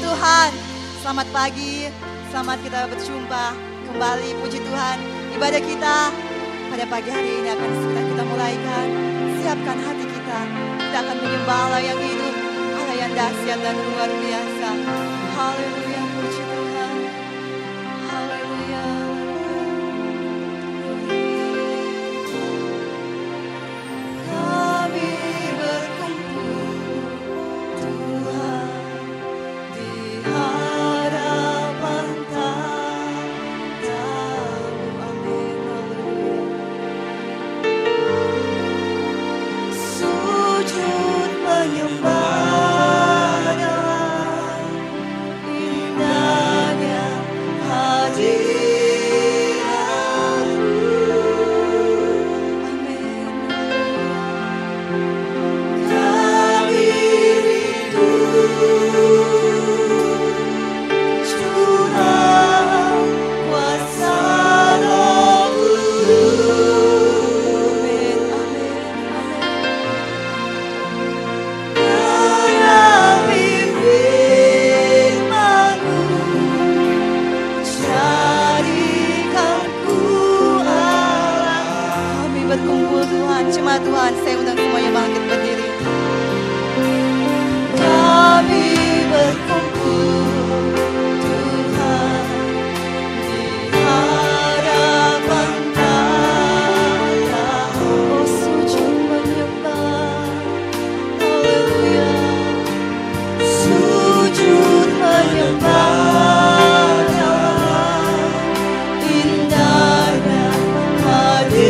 Tuhan. Selamat pagi, selamat kita berjumpa kembali. Puji Tuhan, ibadah kita pada pagi hari ini akan segera kita mulaikan. Siapkan hati kita, kita akan menyembah Allah yang hidup, Allah yang dahsyat dan luar biasa. Haleluya, puji Tuhan. Haleluya. Kami berkumpul Tuhan di hadapan Tamu. Amin. Sujud menyembah dan indahnya hadirat-Mu. Amin. Kami rindu curah kuasa Roh-Mu. Amin, amin, amin. Genapi firman-Mu, jadikan ku Allah. Kami berkumpul Tuhan, jemaat Tuhan, saya undang semuanya bangkit berdiri. Kami berkumpul Tuhan di hadapan Tamu. Oh, sujud menyembah, haleluya. Sujud menyembah dan indahnya hadirat-Mu.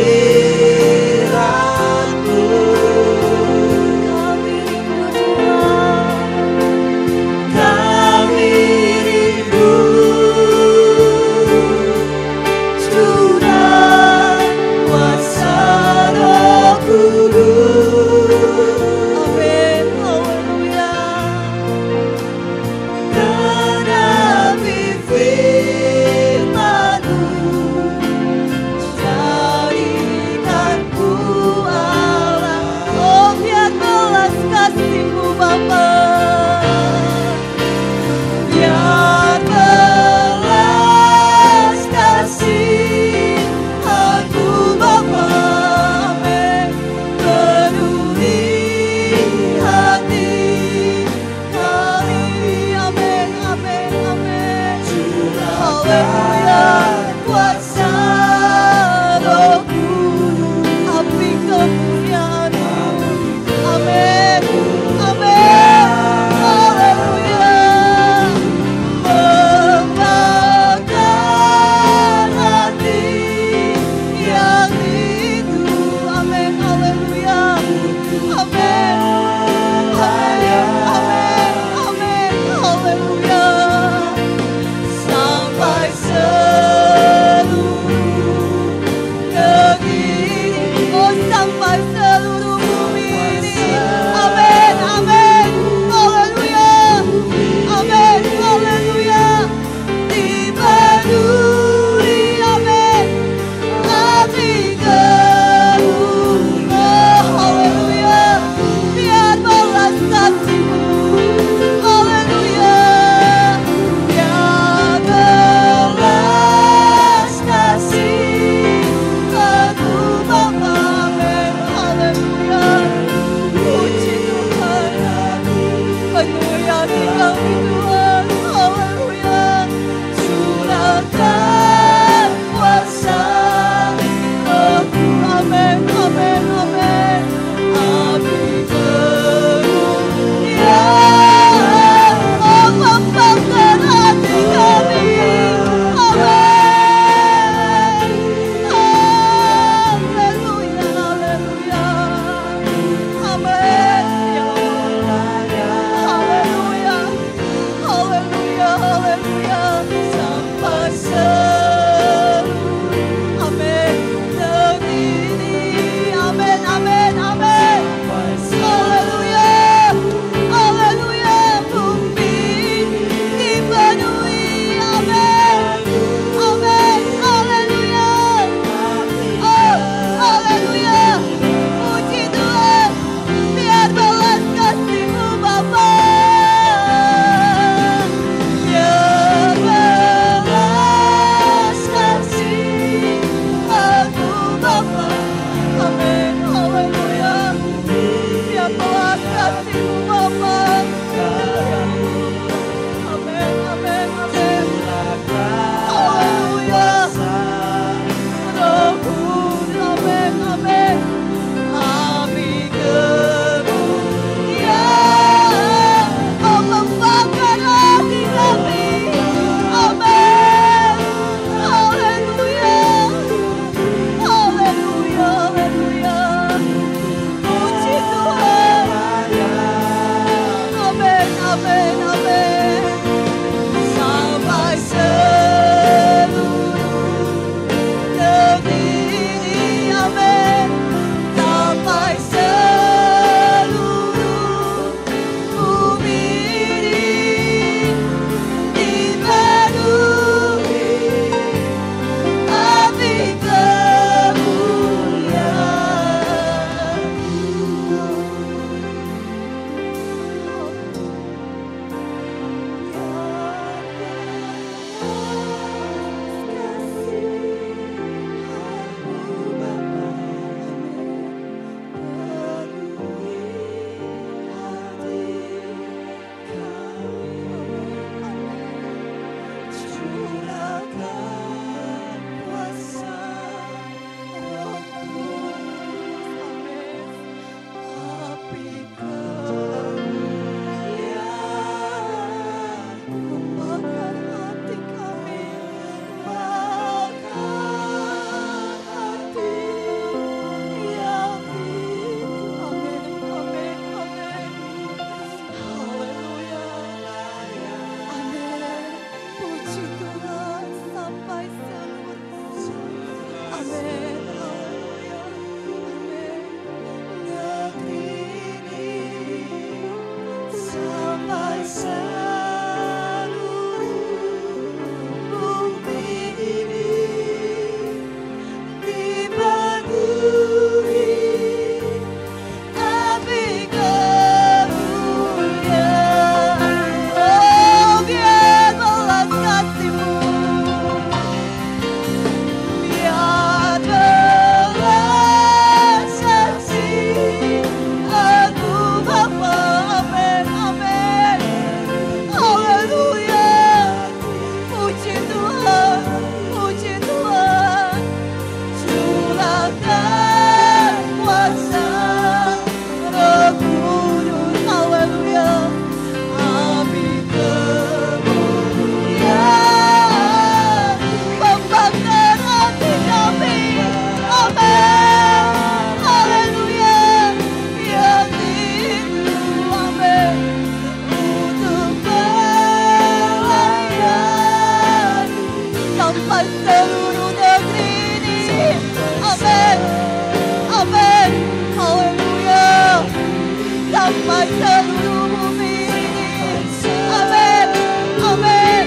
sampai seluruh bumi ini. Amin, amin.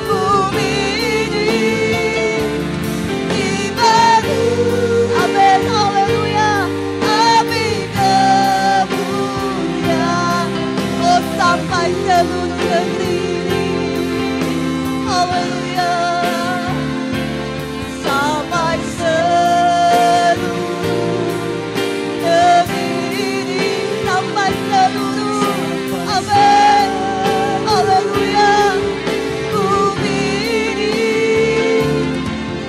Bumi ini ibadah. Amin, haleluya. Amin, kemuliaan. Oh, sampai seluruh negeri ini. Haleluya. Sampai seluruh negeri ini. Sampai seluruh. Amin. Haleluya. Bumi ini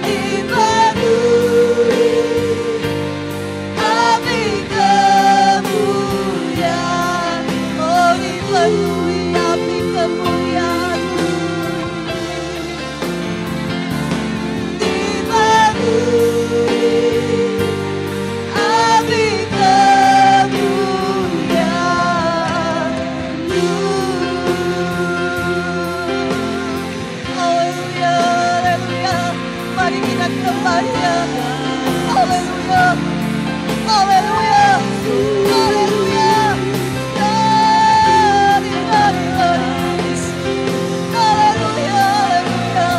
dipenuhi. Amin, kemuliaan. Oh, dipenuhi api kemuliaan. Mari kita kembali ya. Haleluya. Haleluya. Haleluya. Glory, glory, glory. Haleluya. Haleluya.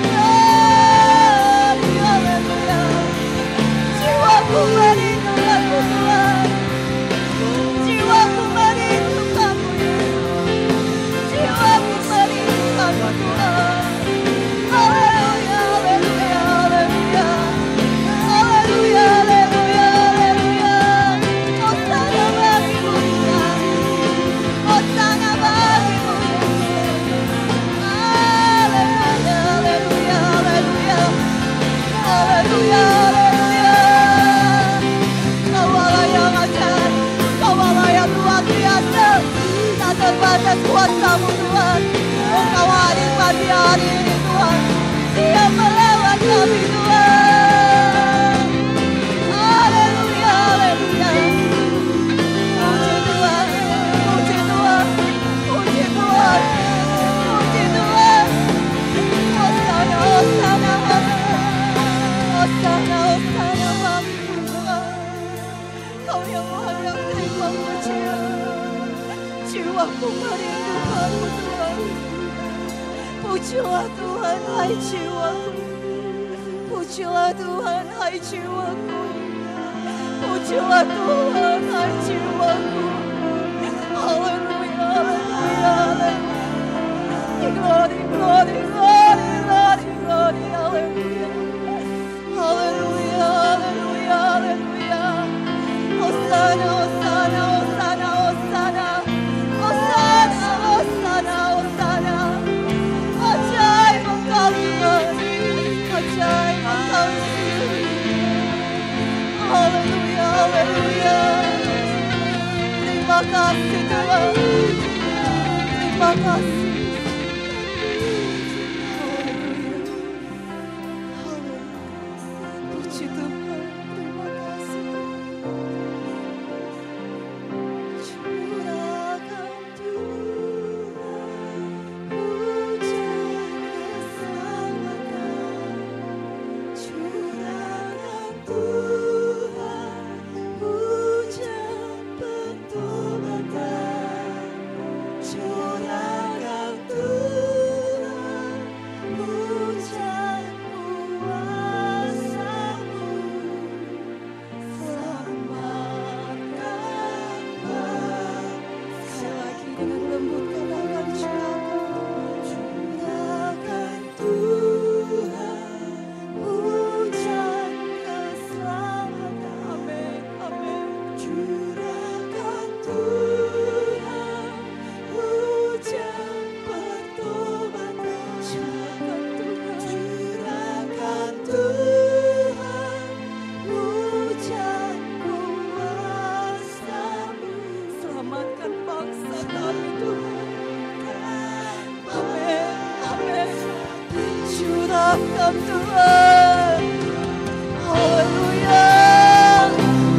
Glory, haleluya. Jiwaku merindukanmu Tuhan. Jiwaku merindukanmu Yesus. Jiwaku merindukanmu Tuhan. Haleluya, haleluya, haleluya. Haleluya, haleluya, haleluya. Hosana bagimu Tuhan. Hosana bagimu Yesus. Haleluya, haleluya, haleluya. Haleluya, haleluya. Kaulah yang ajaib, Kaulah yang luar biasa. Tak terbatas kuasa-Mu Tuhan. Engkau hadir pagi hari ini Tuhan. Siap melawat kami Tuhan. Haleluya, haleluya. Puji Tuhan, puji Tuhan, puji Tuhan, puji Tuhan. Hosana, hosana, hosana, hosana bagimu Tuhan. Kau yang Maha yang terima pujian. Jiwaku merindukanmu Tuhan. Pujilah Tuhan, hai jiwaku. Pujilah Tuhan, hai jiwaku. Pujilah Tuhan, hai jiwaku. Haleluya, haleluya, haleluya. Glory, glory, glory, glory, glory, haleluya. Haleluya, haleluya, haleluya. Hosana, hosana, hosana, hosana. Hosana, hosana, hosana. Ajaib Engkau Tuhan. Ajaib Engkau Yesus. Haleluya, haleluya. Terima kasih Tuhan. Terima kasih. Haleluya. Haleluya. Puji Tuhan. Terima kasih. Curahkan Tuhan hujan keselamatan. Curahkan Tuhan hujan pertobatan. Curahkan Tuhan hujan kuasa-Mu. Selamatkan bangsa. Sekali lagi dengan lembut katakan curahkan Tuhan hujan keselamatan. Amin, amin. Curahkan Tuhan hujan pertobatan. Curahkan Tuhan. Curahkan Tuhan hujan kuasa-Mu. Selamatkan bangsa kami Tuhan. Amin, amin. Curahkan Tuhan. Haleluya.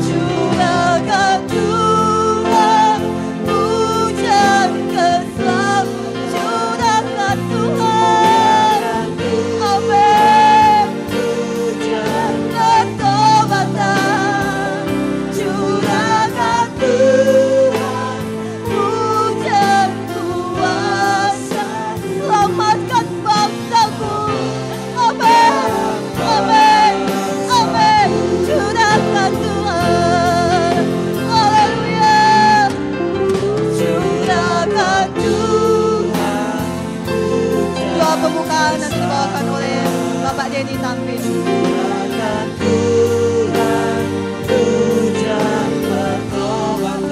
Curahkan Tuhan hujan keselamatan. Curahkan Tuhan. Amin. Hujan pertobatan. Curahkan Tuhan. yang nanti dibawakan oleh Bapak Denny Tampil. Curahkan Tuhan hujan pertobatan,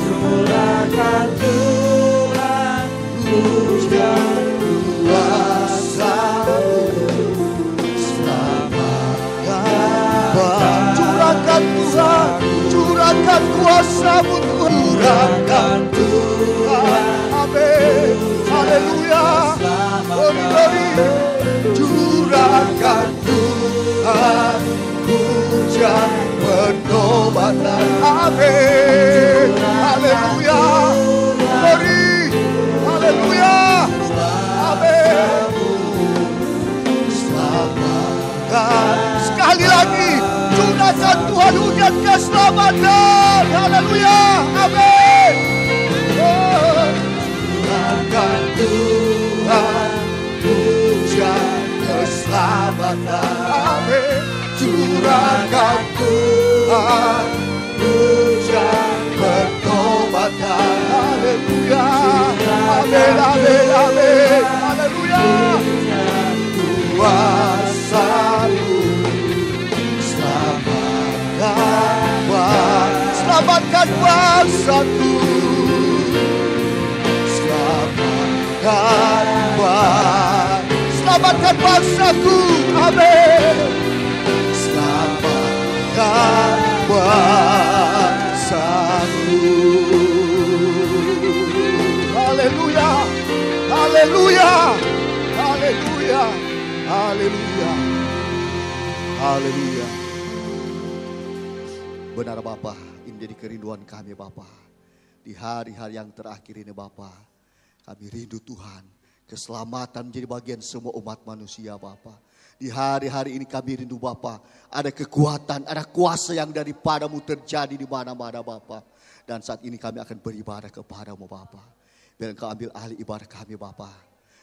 curahkan Tuhan hujan kuasa-Mu, selamatkan. Curahkan Tuhan, curahkan kuasa-Mu Tuhan, curahkan Tuhan. Amin. Haleluya. Glory. Curahkan Tuhan hujan pertobatan. Amin. Haleluya. Glory. Haleluya. Amin. Selamatkan. Sekali lagi, curahkan Tuhan hujan keselamatan. Haleluya. Amin. Curahkan Tuhan hujan keselamatan. Amin. Curahkan Tuhan hujan pertobatan. Haleluya. Amin, amin, amin. Haleluya. Kuasa-Mu selamatkan bangsa-Ku. Selamatkan bangsa-Ku. Amin. Selamatkan bangsa-Ku. Haleluya. Haleluya. Haleluya. Haleluya. Haleluya. Benar Bapa, ini menjadi kerinduan kami Bapa. Di hari-hari yang terakhir ini Bapa, kami rindu Tuhan, keselamatan menjadi bagian semua umat manusia Bapa. Di hari-hari ini kami rindu Bapa, ada kekuatan, ada kuasa yang daripada-Mu terjadi di mana-mana Bapa. Dan saat ini kami akan beribadah kepada-Mu Bapa. Biar Engkau ambil alih ibadah kami Bapa.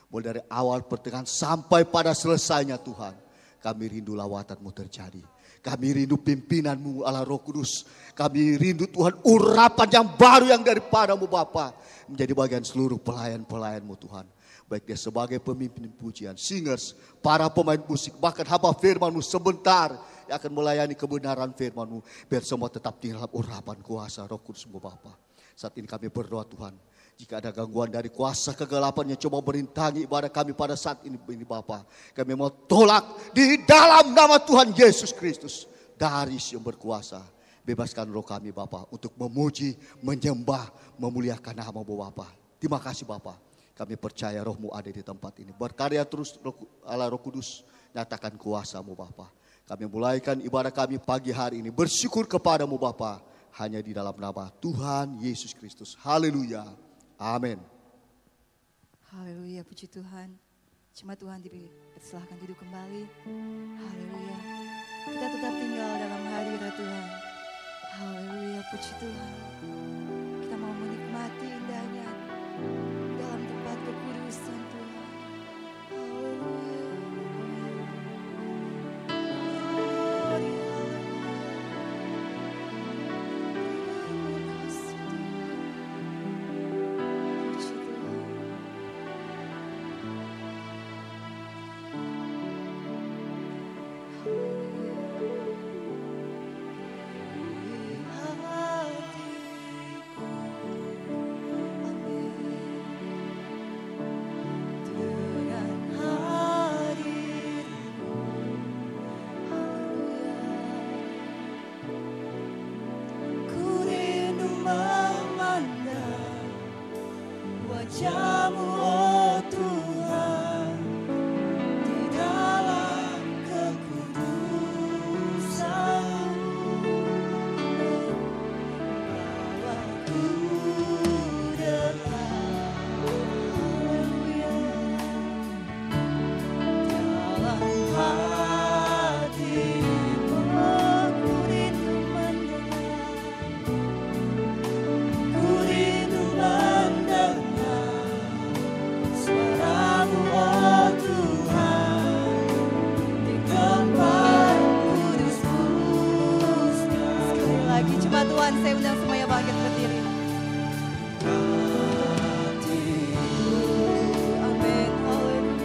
Mulai dari awal pertengahan sampai pada selesainya Tuhan. Kami rindu lawatan-Mu terjadi. Kami rindu pimpinan-Mu Allah Roh Kudus. Kami rindu Tuhan urapan yang baru yang daripada-Mu Bapa. Menjadi bagian seluruh pelayan-pelayan-Mu Tuhan. Baik dia sebagai pemimpin pujian, singers, para pemain musik, bahkan hamba firman-Mu sebentar yang akan melayani kebenaran firman-Mu. Biar semua tetap tinggal urapan kuasa Roh Kudus-Mu Bapa. Saat ini kami berdoa Tuhan. Jika ada gangguan dari kuasa kegelapan yang coba merintangi ibadah kami pada saat ini Bapa. Kami mau tolak di dalam nama Tuhan Yesus Kristus. Dari yang berkuasa. Bebaskan roh kami Bapa untuk memuji, menyembah, memuliakan nama-Mu Bapa. Terima kasih Bapa. Kami percaya Roh-Mu ada di tempat ini. Berkarya terus Allah Roh Kudus. Nyatakan kuasa-Mu Bapa. Kami mulaikan ibadah kami pagi hari ini. Bersyukur kepada-Mu Bapa. Hanya di dalam nama Tuhan Yesus Kristus. Haleluya. Amin. Haleluya, puji Tuhan. Jemaat Tuhan dipersilahkan duduk kembali. Haleluya. Kita tetap tinggal dalam hadirat Tuhan. Haleluya, puji Tuhan. Kita mau menikmati indahnya dalam tempat kekudusan Tuhan. Haleluya. Wajah-Mu, oh Tuhan, di dalam kekudusan-Mu, bawaku dekat, haleluya, dalam hati-Mu ku rindu mendengar, ku rindu mendengar suara-Mu, oh Tuhan, di tempat kudus-Mu. Sekali lagi jemaat Tuhan, saya undang semuanya bangkit berdiri. Amin. Haleluya.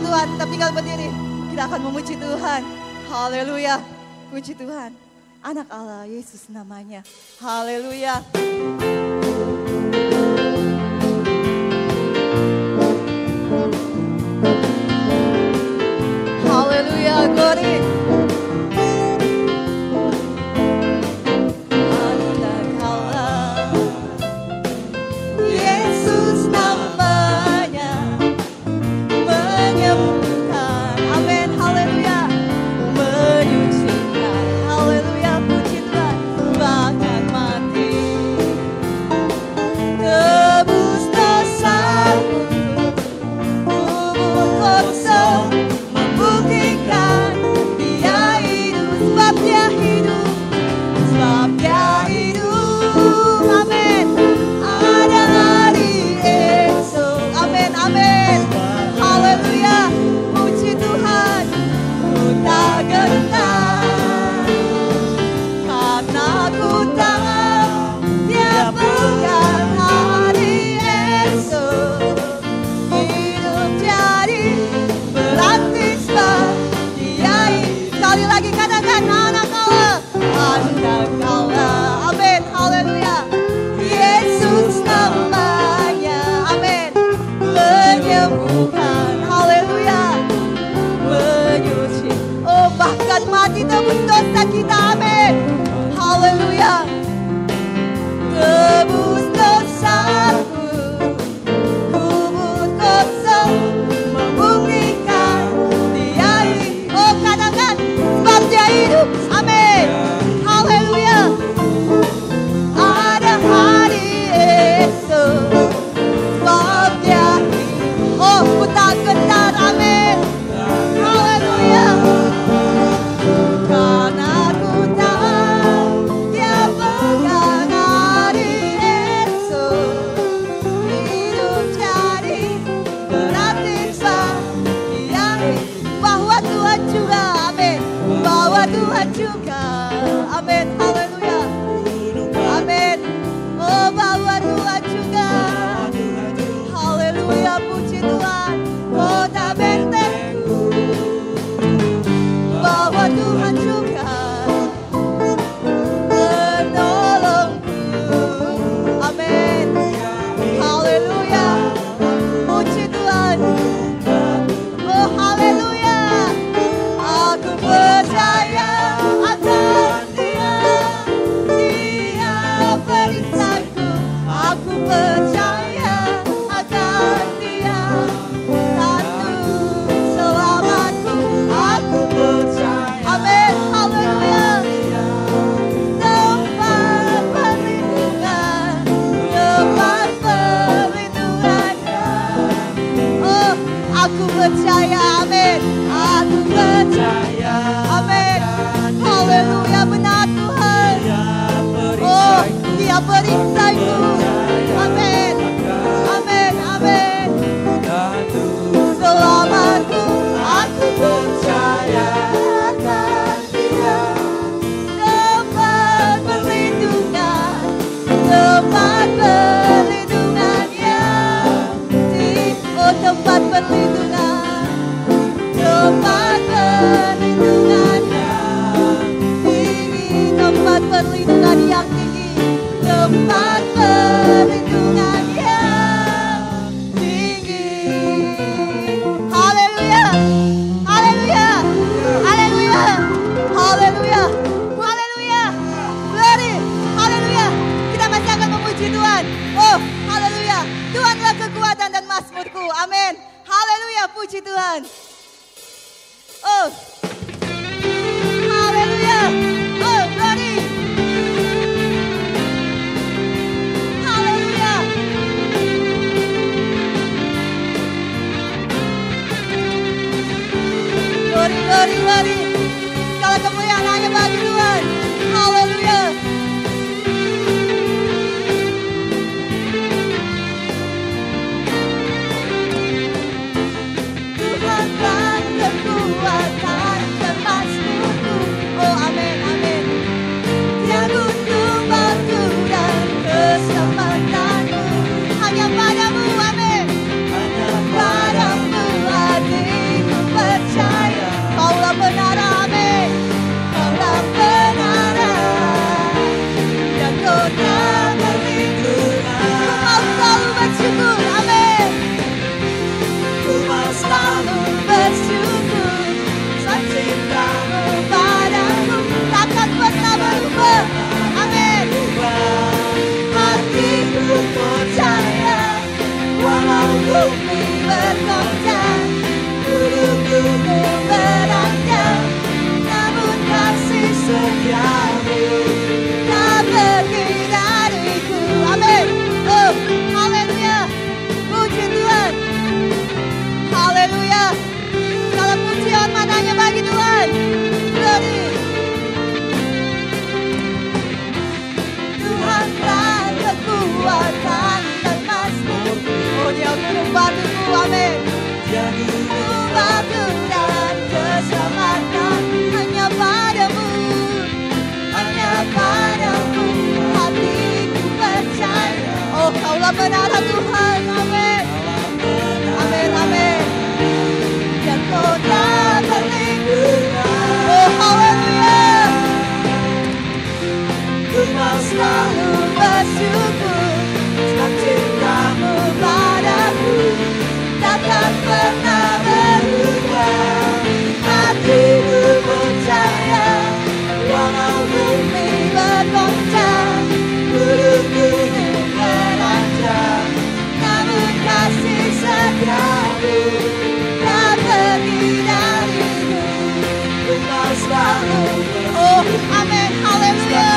Tuhan, tetap tinggal berdiri. Kita akan memuji Tuhan. Haleluya. Puji Tuhan. Anak Allah, Yesus namanya. Haleluya. Haleluya, glory. tempat perlindungan yang tinggi. Oh, tempat perlindungan, tempat perlindungan yang tinggi, tempat perlindungan yang tinggi, tempat perlindungan yang tinggi. Haleluya, haleluya, haleluya, haleluya, haleluya, glory, haleluya. Kita masih akan memuji Tuhan. Oh, haleluya. Tuhanlah kekuatan dan mazmurku. Amin. Haleluya, puji Tuhan. Oh, haleluya. Oh, glory. Haleluya. Glory, glory, glory. Segala kemuliaan hanya bagi Tuhan. Haleluya. Tuhan kan kekuatan dan mazmurku. Oh, amin, amin. Dia gunung batu dan keselamatanku. Hanya padamu, amin. Hanya padamu hatiku percaya. Kaulah penara, amin. Kaulah penara dan kota perlindungan. Ku mau selalu bersyukur, amin. Ku mau selalu bersyukur. Sebab cintamu padaku takkan pernah berubah, amin. Hatiku percaya, walau bumi bergoncang, gunung-gunung beranjak, namun kasih setiamu tak pergi dariku, amin. Oh, haleluya, puji Tuhan. Haleluya. Segala puji hormat hanya bagi Tuhan. Glory. Tuhanlah kekuatan dan mazmurku. Oh, Dia gunung batuku, amin. Dia gunung batu dan keselamatan. Hanya padamu, hanya padamu hatiku percaya. Oh, Kaulah menara Tuhan, amin. Amin, amin. Dan kota perlindungan. Oh, haleluya. Ku mau selalu bersyukur. Sebab cintamu padaku takkan pernah berubah. Hatiku percaya, walau bumi bergoncang, gunung-gunung beranjak, namun kasih setiamu tak pergi dariku. Ku mau selalu oh, amin, haleluya.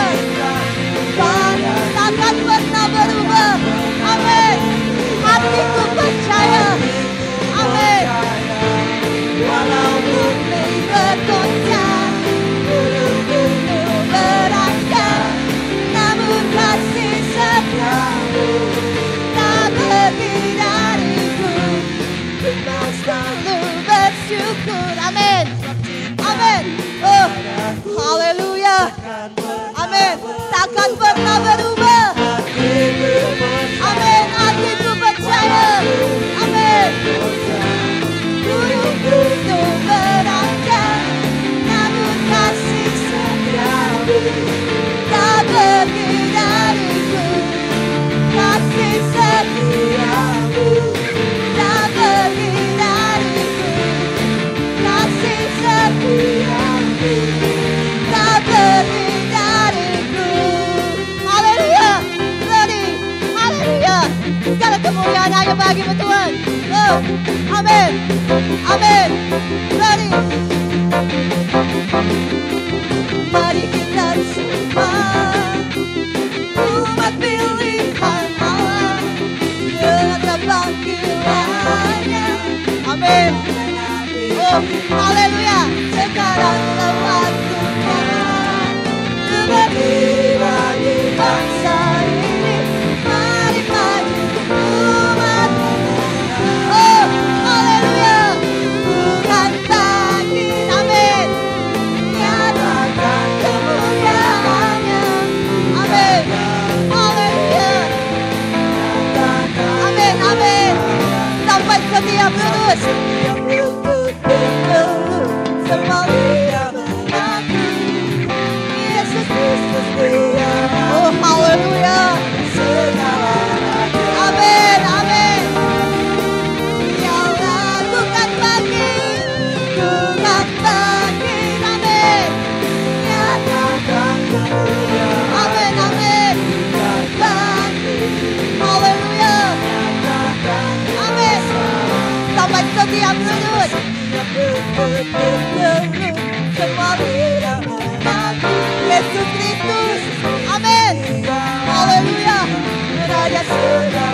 Takkan pernah berubah, amin. Hatiku percaya, amin. Walau bumi bergoncang, gunung-gunung beranjak, namun kasih setiamu tak pergi dariku. Ku mau selalu bersyukur, amin. Amin. Oh, haleluya. Amin. Takkan pernah berubah. Amin. Hatiku percaya. Amin. Gunung-gunung beranjak, namun kasih setiamu tak pergi dariku. Kasih setiamu tak pergi dariku. Kasih setiamu tak pergi dariku. Haleluya, glory, haleluya. Segala kemuliaan hanya bagi-Mu Tuhan. Oh, amin, amin, glory. Mari kita sembah umat pilihan Allah dengan panggilannya. Amin. Oh, haleluya. Sekarang waktunya berdiri di bangsa ini. Mari maju umat. Oh, haleluya. Bukan bangkit, amin. Nyatakan kemuliaannya. Amin. Haleluya. semua bidang umatmu Yesus Kristus. Amin. Haleluya. Raja surga.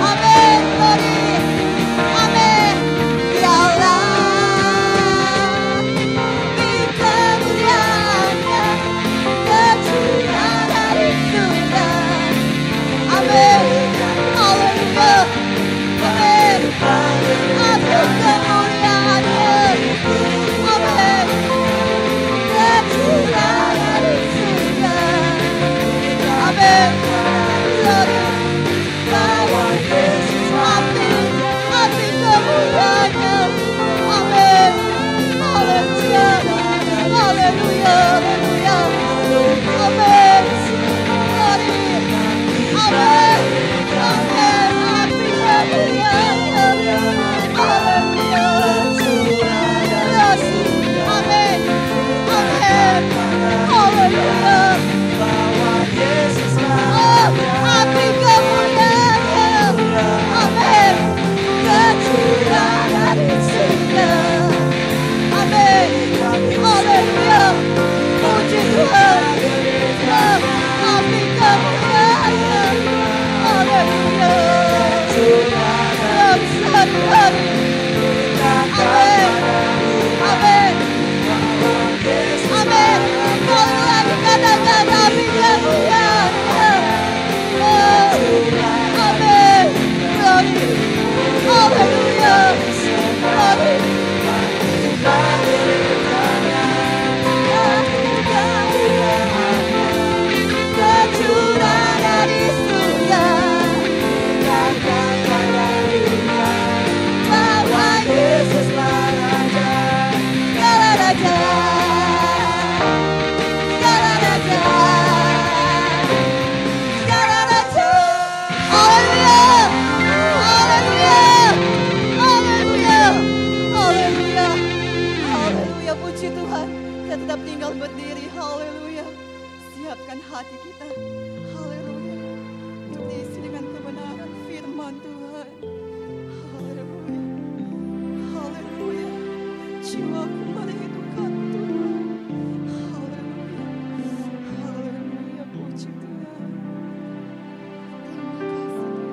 Amin. Glory. Amin. Ya Allah, beri kemuliaan-Nya tercurah dari surga. Amin. Haleluya. Amin. Amin kemuliaan-Nya. Amin. Tercurah dari surga. Amin. Glory. Bawa Yesus. Amin. Amin kemuliaan-Nya. Amin. Haleluya. Haleluya. Haleluya. Amin. Glory. Amin. Amin. Amin kemuliaan-Nya. Haleluya. Yes. Amin. Amin. Haleluya. Oh, api kemuliaan-Nya. Amin. Tercurah dari surga. Amin. Haleluya. Puji Tuhan. Oh, api kemuliaan-Nya. Haleluya. Besar Tuhan. Amin. Amin. Amin. Kalau lagi katakan api kemuliaan-Nya. Oh, amin. Glory. Haleluya. Glory. Tercurah dari surga. Bahwa Yesuslah Raja. Segala raja. Segala raja. Segala raja. Haleluya. Haleluya. Haleluya. Haleluya. Haleluya. Puji Tuhan. Kita tetap tinggal berdiri. Haleluya. Siapkan hati kita. Haleluya. Untuk diisi dengan kebenaran firman Tuhan. Haleluya. Haleluya. Jiwaku merindukan Tuhan. Haleluya. Haleluya. Puji Tuhan. Terima kasih.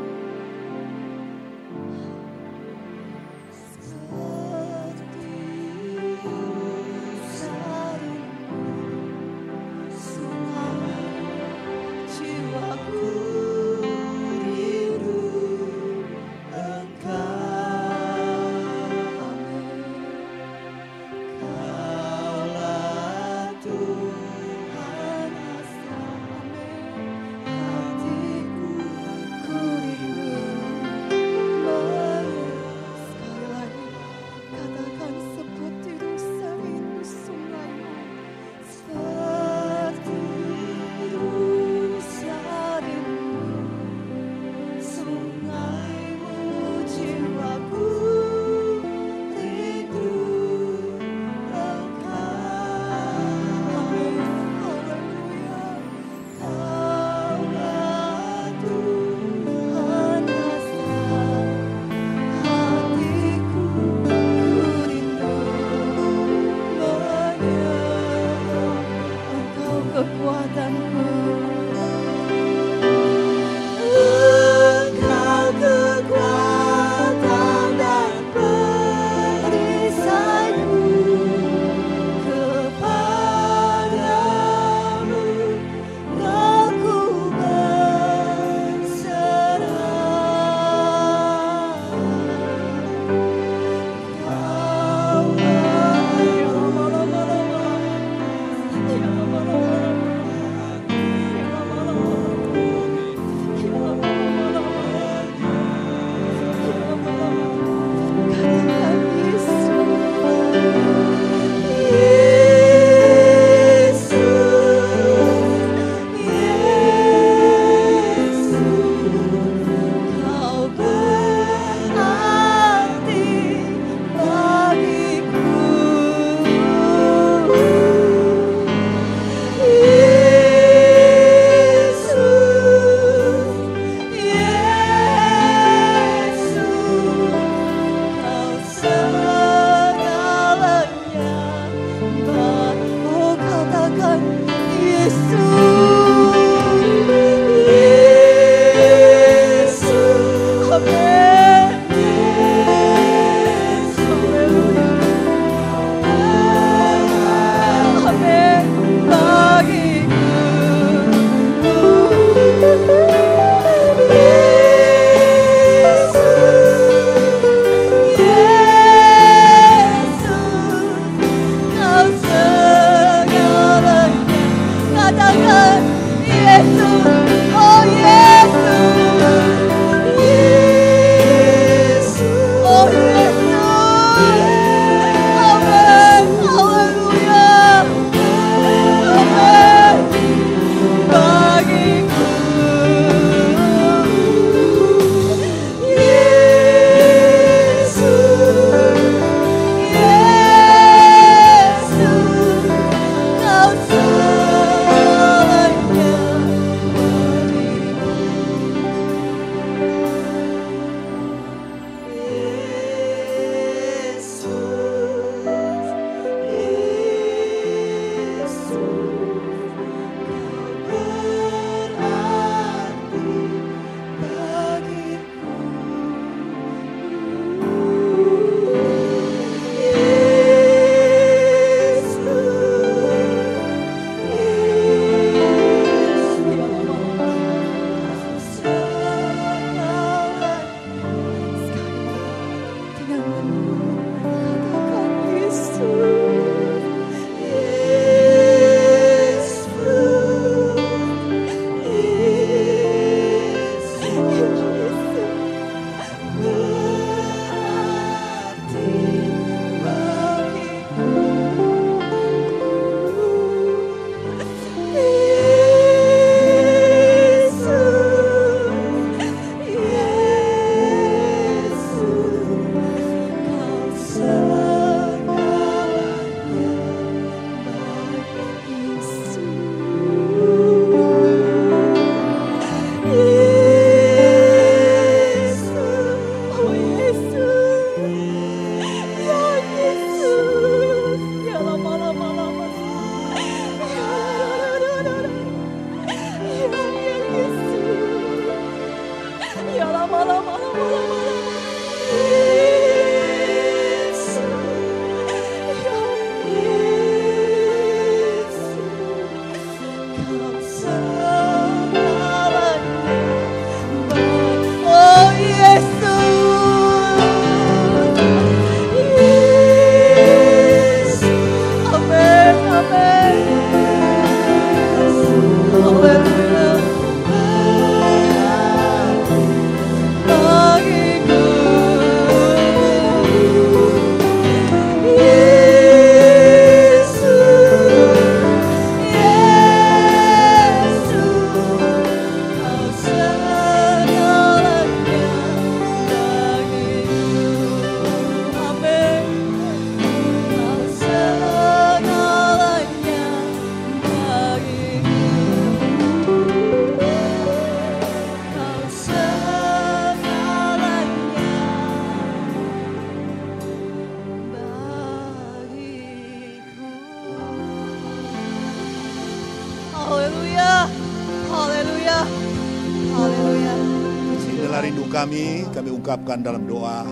Kami ungkapkan dalam doa.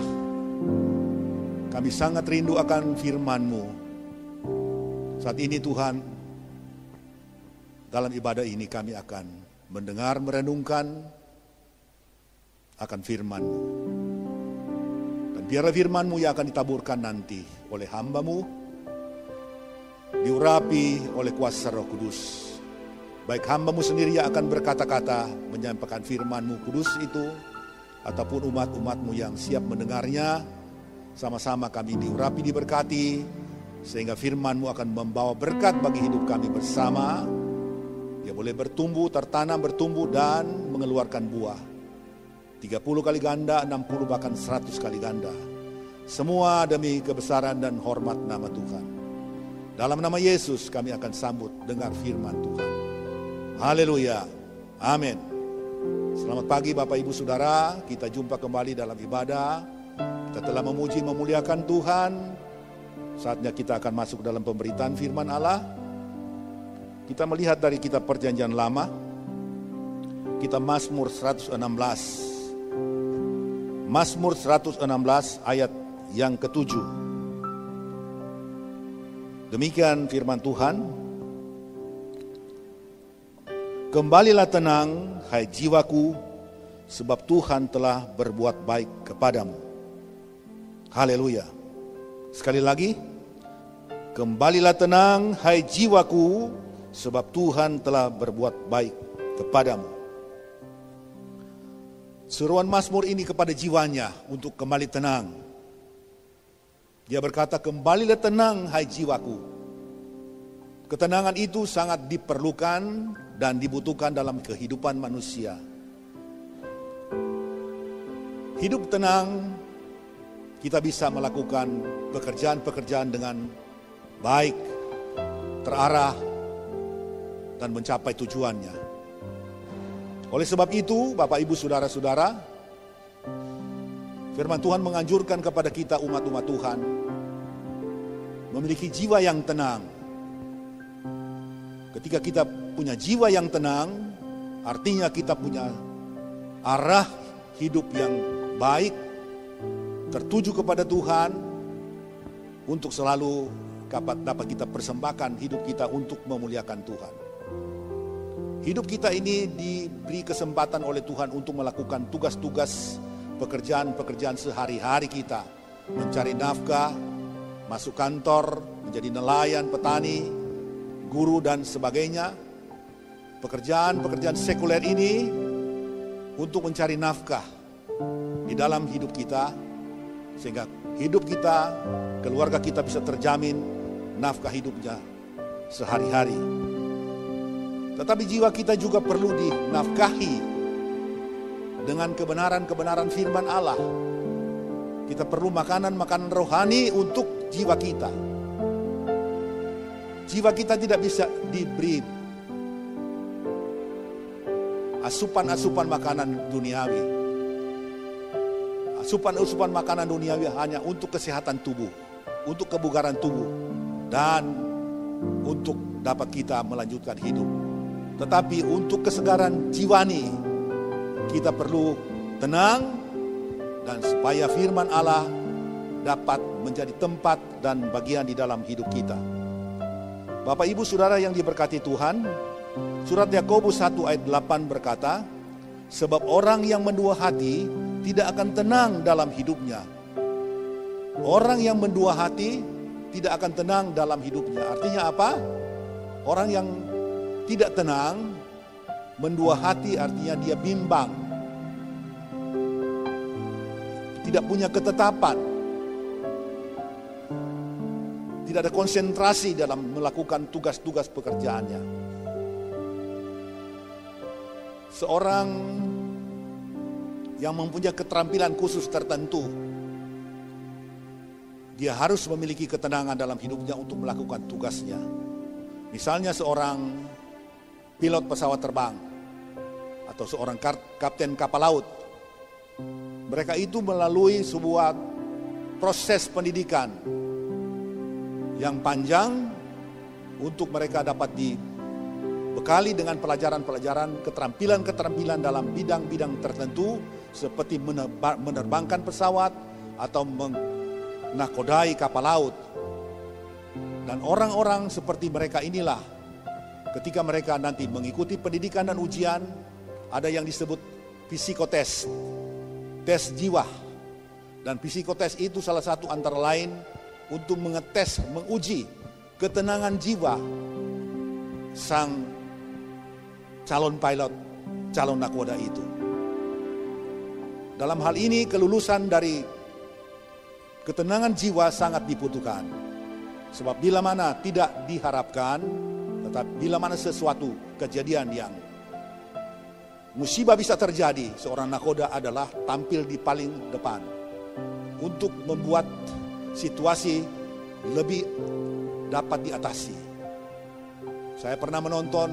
Kami sangat rindu akan firman-Mu. Saat ini Tuhan, dalam ibadah ini kami akan mendengar, merenungkan akan firman-Mu. Dan biarlah firman-Mu yang akan ditaburkan nanti oleh hamba-Mu, diurapi oleh kuasa Roh Kudus. Baik hamba-Mu sendiri yang akan berkata-kata, menyampaikan firman-Mu kudus itu, ataupun umat-umat-Mu yang siap mendengarnya, sama-sama kami diurapi, diberkati, sehingga firman-Mu akan membawa berkat bagi hidup kami bersama. Dia boleh bertumbuh, tertanam, bertumbuh, dan mengeluarkan buah. 30 kali ganda, 60 bahkan 100 kali ganda. Semua demi kebesaran dan hormat nama Tuhan. Dalam nama Yesus kami akan sambut dengar firman Tuhan. Haleluya. Amin. Selamat pagi Bapak Ibu Saudara, kita jumpa kembali dalam ibadah. Kita telah memuji, memuliakan Tuhan. Saatnya kita akan masuk dalam pemberitaan firman Allah. Kita melihat dari kitab Perjanjian Lama, kitab Mazmur 116. Mazmur 116 ayat yang ke-7. Demikian firman Tuhan. Kembalilah tenang, hai jiwaku, sebab Tuhan telah berbuat baik kepadamu. Haleluya. Sekali lagi, kembalilah tenang, hai jiwaku, sebab Tuhan telah berbuat baik kepadamu. Seruan Mazmur ini kepada jiwanya untuk kembali tenang. Dia berkata, kembalilah tenang, hai jiwaku. Ketenangan itu sangat diperlukan dan dibutuhkan dalam kehidupan manusia. Hidup tenang, kita bisa melakukan pekerjaan-pekerjaan dengan baik, terarah, dan mencapai tujuannya. Oleh sebab itu, Bapak Ibu Saudara-saudara, firman Tuhan menganjurkan kepada kita umat-umat Tuhan memiliki jiwa yang tenang. Ketika kita punya jiwa yang tenang, artinya kita punya arah hidup yang baik, tertuju kepada Tuhan, untuk selalu dapat kita persembahkan hidup kita untuk memuliakan Tuhan. Hidup kita ini diberi kesempatan oleh Tuhan untuk melakukan tugas-tugas, pekerjaan-pekerjaan sehari-hari kita. Mencari nafkah, masuk kantor, menjadi nelayan, petani, guru dan sebagainya. Pekerjaan-pekerjaan sekuler ini untuk mencari nafkah di dalam hidup kita, sehingga hidup kita, keluarga kita bisa terjamin nafkah hidupnya sehari-hari. Tetapi jiwa kita juga perlu dinafkahi dengan kebenaran-kebenaran firman Allah. Kita perlu makanan-makanan rohani untuk jiwa kita. Jiwa kita tidak bisa diberi asupan-asupan makanan duniawi. Asupan-asupan makanan duniawi hanya untuk kesehatan tubuh, untuk kebugaran tubuh, dan untuk dapat kita melanjutkan hidup. Tetapi untuk kesegaran jiwani, kita perlu tenang, dan supaya firman Allah dapat menjadi tempat dan bagian di dalam hidup kita. Bapak Ibu Saudara yang diberkati Tuhan, surat Yakobus 1 ayat 8 berkata, sebab orang yang mendua hati tidak akan tenang dalam hidupnya. Orang yang mendua hati tidak akan tenang dalam hidupnya. Artinya apa? Orang yang tidak tenang, mendua hati artinya dia bimbang. Tidak punya ketetapan. Tidak ada konsentrasi dalam melakukan tugas-tugas pekerjaannya. Seorang yang mempunyai keterampilan khusus tertentu, dia harus memiliki ketenangan dalam hidupnya untuk melakukan tugasnya. Misalnya seorang pilot pesawat terbang atau seorang kapten kapal laut. Mereka itu melalui sebuah proses pendidikan yang panjang untuk mereka dapat dibekali dengan pelajaran-pelajaran, keterampilan-keterampilan dalam bidang-bidang tertentu seperti menerbangkan pesawat atau menakodai kapal laut. Dan orang-orang seperti mereka inilah ketika mereka nanti mengikuti pendidikan dan ujian, ada yang disebut psikotes, tes jiwa. Dan psikotes itu salah satu antara lain untuk mengetes, menguji ketenangan jiwa sang calon pilot, calon nakoda itu. Dalam hal ini kelulusan dari ketenangan jiwa sangat dibutuhkan. Sebab bila mana tidak diharapkan, tetapi bila mana sesuatu kejadian yang musibah bisa terjadi, seorang nakoda adalah tampil di paling depan untuk membuat situasi lebih dapat diatasi. Saya pernah menonton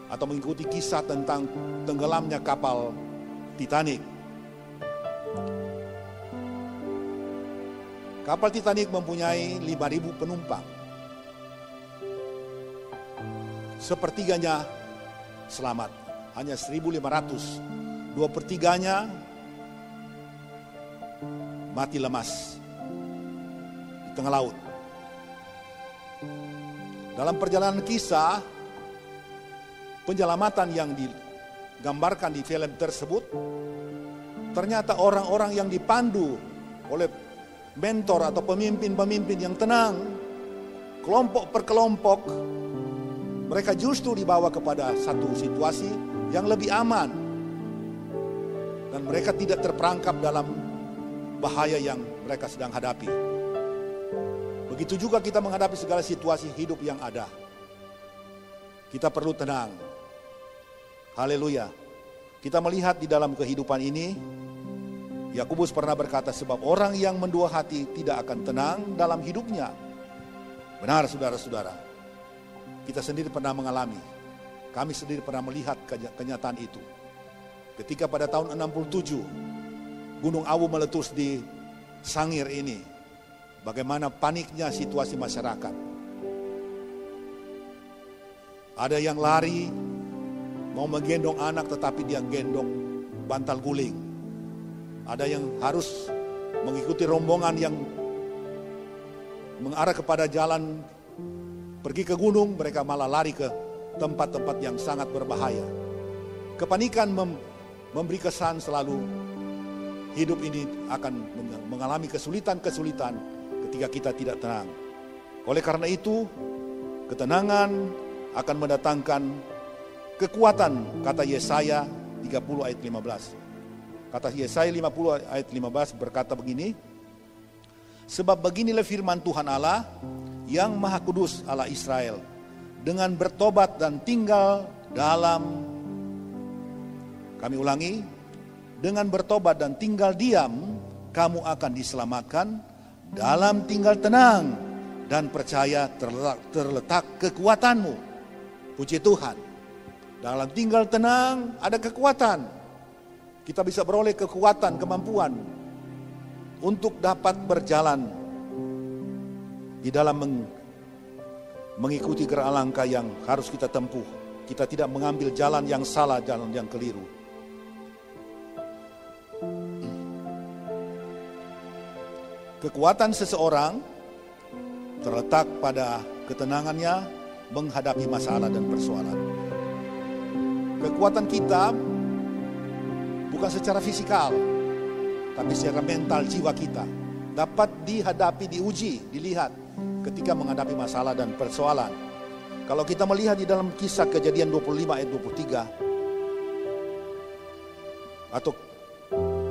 atau mengikuti kisah tentang tenggelamnya kapal Titanic. Kapal Titanic mempunyai 5.000 penumpang. Sepertiganya selamat, hanya 1.500. 2/3-nya mati lemas di tengah laut. Dalam perjalanan kisah, penyelamatan yang digambarkan di film tersebut, ternyata orang-orang yang dipandu oleh mentor atau pemimpin-pemimpin yang tenang, kelompok per kelompok, mereka justru dibawa kepada satu situasi yang lebih aman. Dan mereka tidak terperangkap dalam bahaya yang mereka sedang hadapi. Begitu juga kita menghadapi segala situasi hidup yang ada. Kita perlu tenang. Haleluya. Kita melihat di dalam kehidupan ini, Yakobus pernah berkata, sebab orang yang mendua hati tidak akan tenang dalam hidupnya. Benar saudara-saudara. Kita sendiri pernah mengalami. Kami sendiri pernah melihat kenyataan itu. Ketika pada tahun 67, Gunung Awu meletus di Sangir ini. Bagaimana paniknya situasi masyarakat. Ada yang lari, mau menggendong anak tetapi dia gendong bantal guling. Ada yang harus mengikuti rombongan yang mengarah kepada jalan pergi ke gunung, mereka malah lari ke tempat-tempat yang sangat berbahaya. Kepanikan memberi kesan selalu hidup ini akan mengalami kesulitan-kesulitan ketika kita tidak tenang. Oleh karena itu, ketenangan akan mendatangkan kekuatan, kata Yesaya 30 ayat 15. Kata Yesaya 50 ayat 15 berkata begini, sebab beginilah firman Tuhan Allah yang Maha Kudus Allah Israel, dengan bertobat dan tinggal dalam, kami ulangi, dengan bertobat dan tinggal diam, kamu akan diselamatkan, dalam tinggal tenang dan percaya terletak kekuatanmu. Puji Tuhan, dalam tinggal tenang ada kekuatan. Kita bisa beroleh kekuatan, kemampuan untuk dapat berjalan di dalam mengikuti gerak langkah yang harus kita tempuh. Kita tidak mengambil jalan yang salah, jalan yang keliru. Kekuatan seseorang terletak pada ketenangannya menghadapi masalah dan persoalan. Kekuatan kita bukan secara fisikal, tapi secara mental jiwa kita dapat dihadapi, diuji, dilihat ketika menghadapi masalah dan persoalan. Kalau kita melihat di dalam kisah Kejadian 25 ayat 23 atau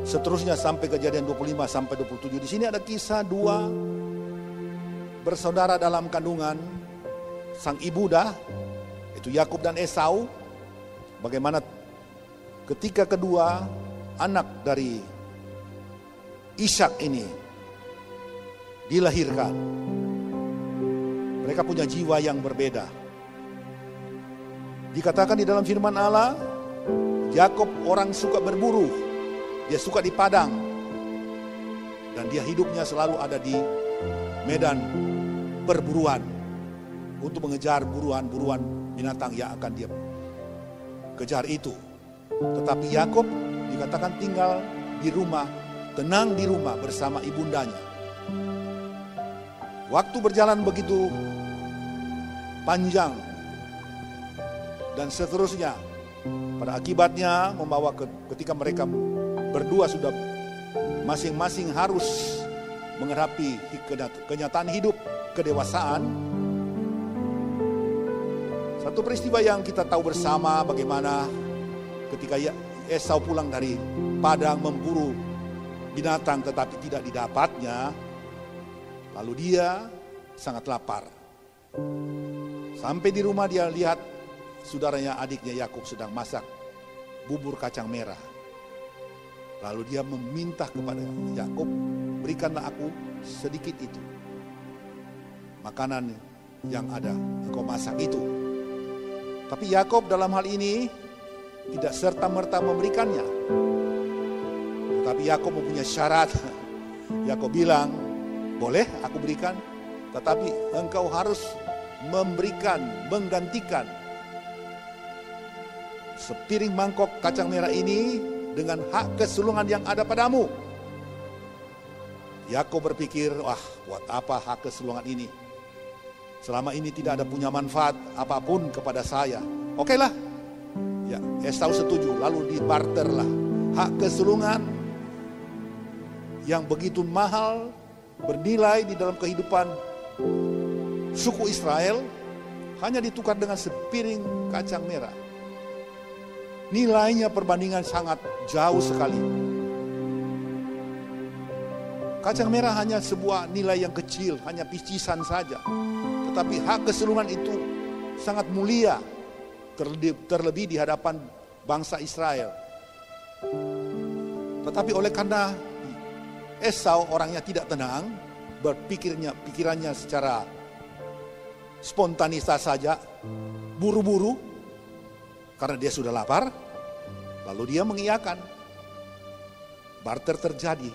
seterusnya sampai Kejadian 25 sampai 27, di sini ada kisah dua bersaudara dalam kandungan sang ibu dah, itu Yakub dan Esau. Bagaimana ketika kedua anak dari Ishak ini dilahirkan, mereka punya jiwa yang berbeda. Dikatakan di dalam firman Allah, Yakub orang suka berburu, dia suka di padang, dan dia hidupnya selalu ada di medan perburuan untuk mengejar buruan-buruan binatang yang akan dia kejar itu. Tetapi Yakub dikatakan tinggal di rumah, tenang di rumah bersama ibundanya. Waktu berjalan begitu panjang dan seterusnya. Pada akibatnya membawa ketika mereka berdua sudah masing-masing harus menghadapi kenyataan hidup, kedewasaan. Satu peristiwa yang kita tahu bersama bagaimana ketika Esau pulang dari padang memburu binatang tetapi tidak didapatnya, lalu dia sangat lapar. Sampai di rumah dia lihat saudaranya, adiknya Yakub sedang masak bubur kacang merah. Lalu dia meminta kepada Yakub, berikanlah aku sedikit itu, makanan yang ada engkau masak itu. Tapi Yakub dalam hal ini tidak serta-merta memberikannya. Tetapi Yakub mempunyai syarat. Yakub bilang, boleh aku berikan, tetapi engkau harus memberikan, menggantikan sepiring mangkok kacang merah ini dengan hak kesulungan yang ada padamu. Yakub berpikir, wah, buat apa hak kesulungan ini? Selama ini tidak ada punya manfaat apapun kepada saya. Oke lah. Ya, Esau setuju, lalu dibarterlah hak kesulungan yang begitu mahal, bernilai di dalam kehidupan suku Israel, hanya ditukar dengan sepiring kacang merah. Nilainya perbandingan sangat jauh sekali. Kacang merah hanya sebuah nilai yang kecil, hanya picisan saja. Tetapi hak kesulungan itu sangat mulia, terlebih di hadapan bangsa Israel. Tetapi oleh karena Esau orangnya tidak tenang, pikirannya secara spontanitas saja, buru-buru, karena dia sudah lapar, lalu dia mengiyakan. Barter terjadi.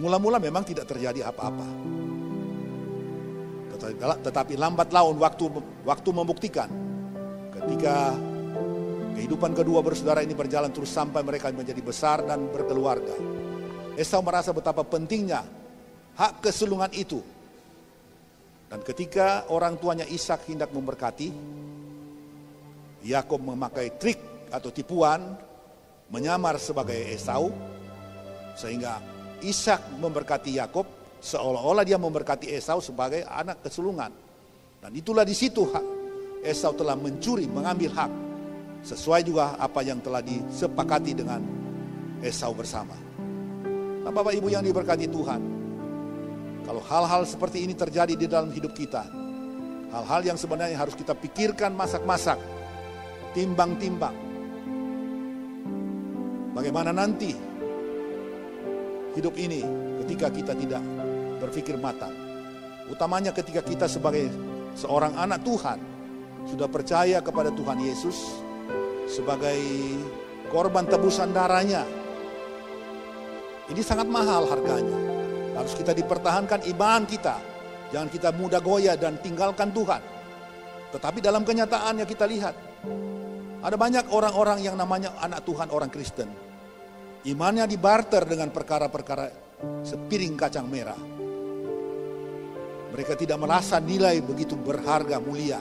Mula-mula memang tidak terjadi apa-apa. Tetapi lambat laun waktu membuktikan, ketika kehidupan kedua bersaudara ini berjalan terus sampai mereka menjadi besar dan berkeluarga, Esau merasa betapa pentingnya hak kesulungan itu. Dan ketika orang tuanya Ishak hendak memberkati, Yakub memakai trik atau tipuan, menyamar sebagai Esau, sehingga Ishak memberkati Yakub seolah-olah dia memberkati Esau sebagai anak kesulungan. Dan itulah di situ Esau telah mencuri, mengambil hak, sesuai juga apa yang telah disepakati dengan Esau bersama. Nah, Bapak Ibu yang diberkati Tuhan, kalau hal-hal seperti ini terjadi di dalam hidup kita, hal-hal yang sebenarnya harus kita pikirkan masak-masak, timbang-timbang. Bagaimana nanti hidup ini ketika kita tidak berpikir matang. Utamanya ketika kita sebagai seorang anak Tuhan, sudah percaya kepada Tuhan Yesus sebagai korban tebusan darahnya. Ini sangat mahal harganya. Harus kita dipertahankan iman kita. Jangan kita mudah goyah dan tinggalkan Tuhan. Tetapi dalam kenyataannya kita lihat, ada banyak orang-orang yang namanya anak Tuhan, orang Kristen. Imannya dibarter dengan perkara-perkara sepiring kacang merah. Mereka tidak merasa nilai begitu berharga mulia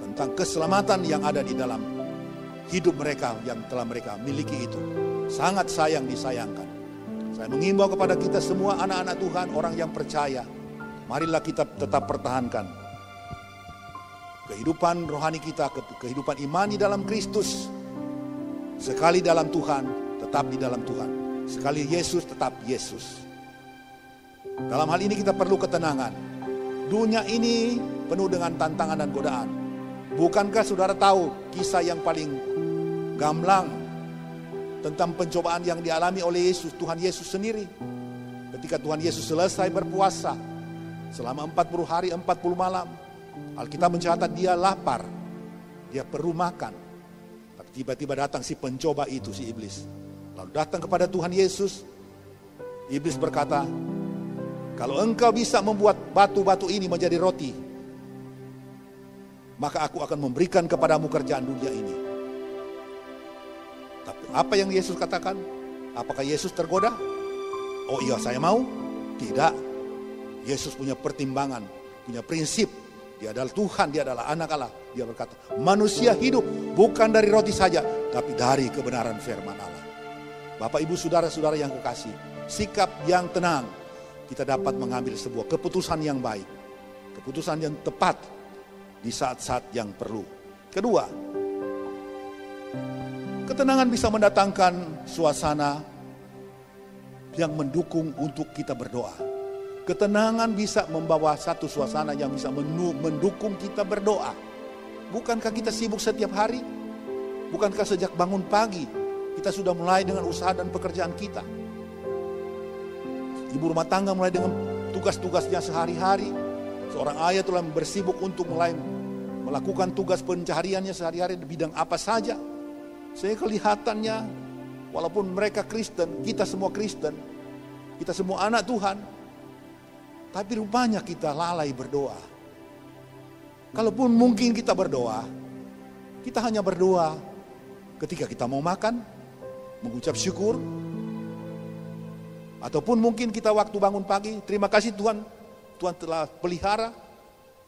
tentang keselamatan yang ada di dalam hidup mereka yang telah mereka miliki itu. Sangat disayangkan. Saya mengimbau kepada kita semua anak-anak Tuhan, orang yang percaya, marilah kita tetap pertahankan kehidupan rohani kita, kehidupan imani dalam Kristus. Sekali dalam Tuhan, tetap di dalam Tuhan. Sekali Yesus, tetap Yesus. Dalam hal ini kita perlu ketenangan. Dunia ini penuh dengan tantangan dan godaan. Bukankah saudara tahu kisah yang paling gamblang tentang pencobaan yang dialami oleh Yesus, Tuhan Yesus sendiri? Ketika Tuhan Yesus selesai berpuasa selama 40 hari 40 malam, Alkitab mencatat dia lapar, dia perlu makan. Tapi tiba-tiba datang si pencoba itu, si iblis. Lalu datang kepada Tuhan Yesus. Iblis berkata, kalau engkau bisa membuat batu-batu ini menjadi roti, maka aku akan memberikan kepadamu kerjaan dunia ini. Tapi apa yang Yesus katakan? Apakah Yesus tergoda? Oh iya, saya mau. Tidak. Yesus punya pertimbangan, punya prinsip. Dia adalah Tuhan, dia adalah anak Allah. Dia berkata, manusia hidup bukan dari roti saja, tapi dari kebenaran firman Allah. Bapak, ibu, saudara-saudara yang kekasih, sikap yang tenang, kita dapat mengambil sebuah keputusan yang baik, keputusan yang tepat di saat-saat yang perlu. Kedua, ketenangan bisa mendatangkan suasana yang mendukung untuk kita berdoa. Ketenangan bisa membawa satu suasana yang bisa mendukung kita berdoa. Bukankah kita sibuk setiap hari? Bukankah sejak bangun pagi kita sudah mulai dengan usaha dan pekerjaan kita? Ibu rumah tangga mulai dengan tugas-tugasnya sehari-hari. Seorang ayah telah bersibuk untuk mulai melakukan tugas pencahariannya sehari-hari di bidang apa saja. Saya kelihatannya, walaupun mereka Kristen, kita semua Kristen, kita semua anak Tuhan, tapi rupanya kita lalai berdoa. Kalaupun mungkin kita berdoa, kita hanya berdoa ketika kita mau makan, mengucap syukur. Ataupun mungkin kita waktu bangun pagi, terima kasih Tuhan, Tuhan telah pelihara,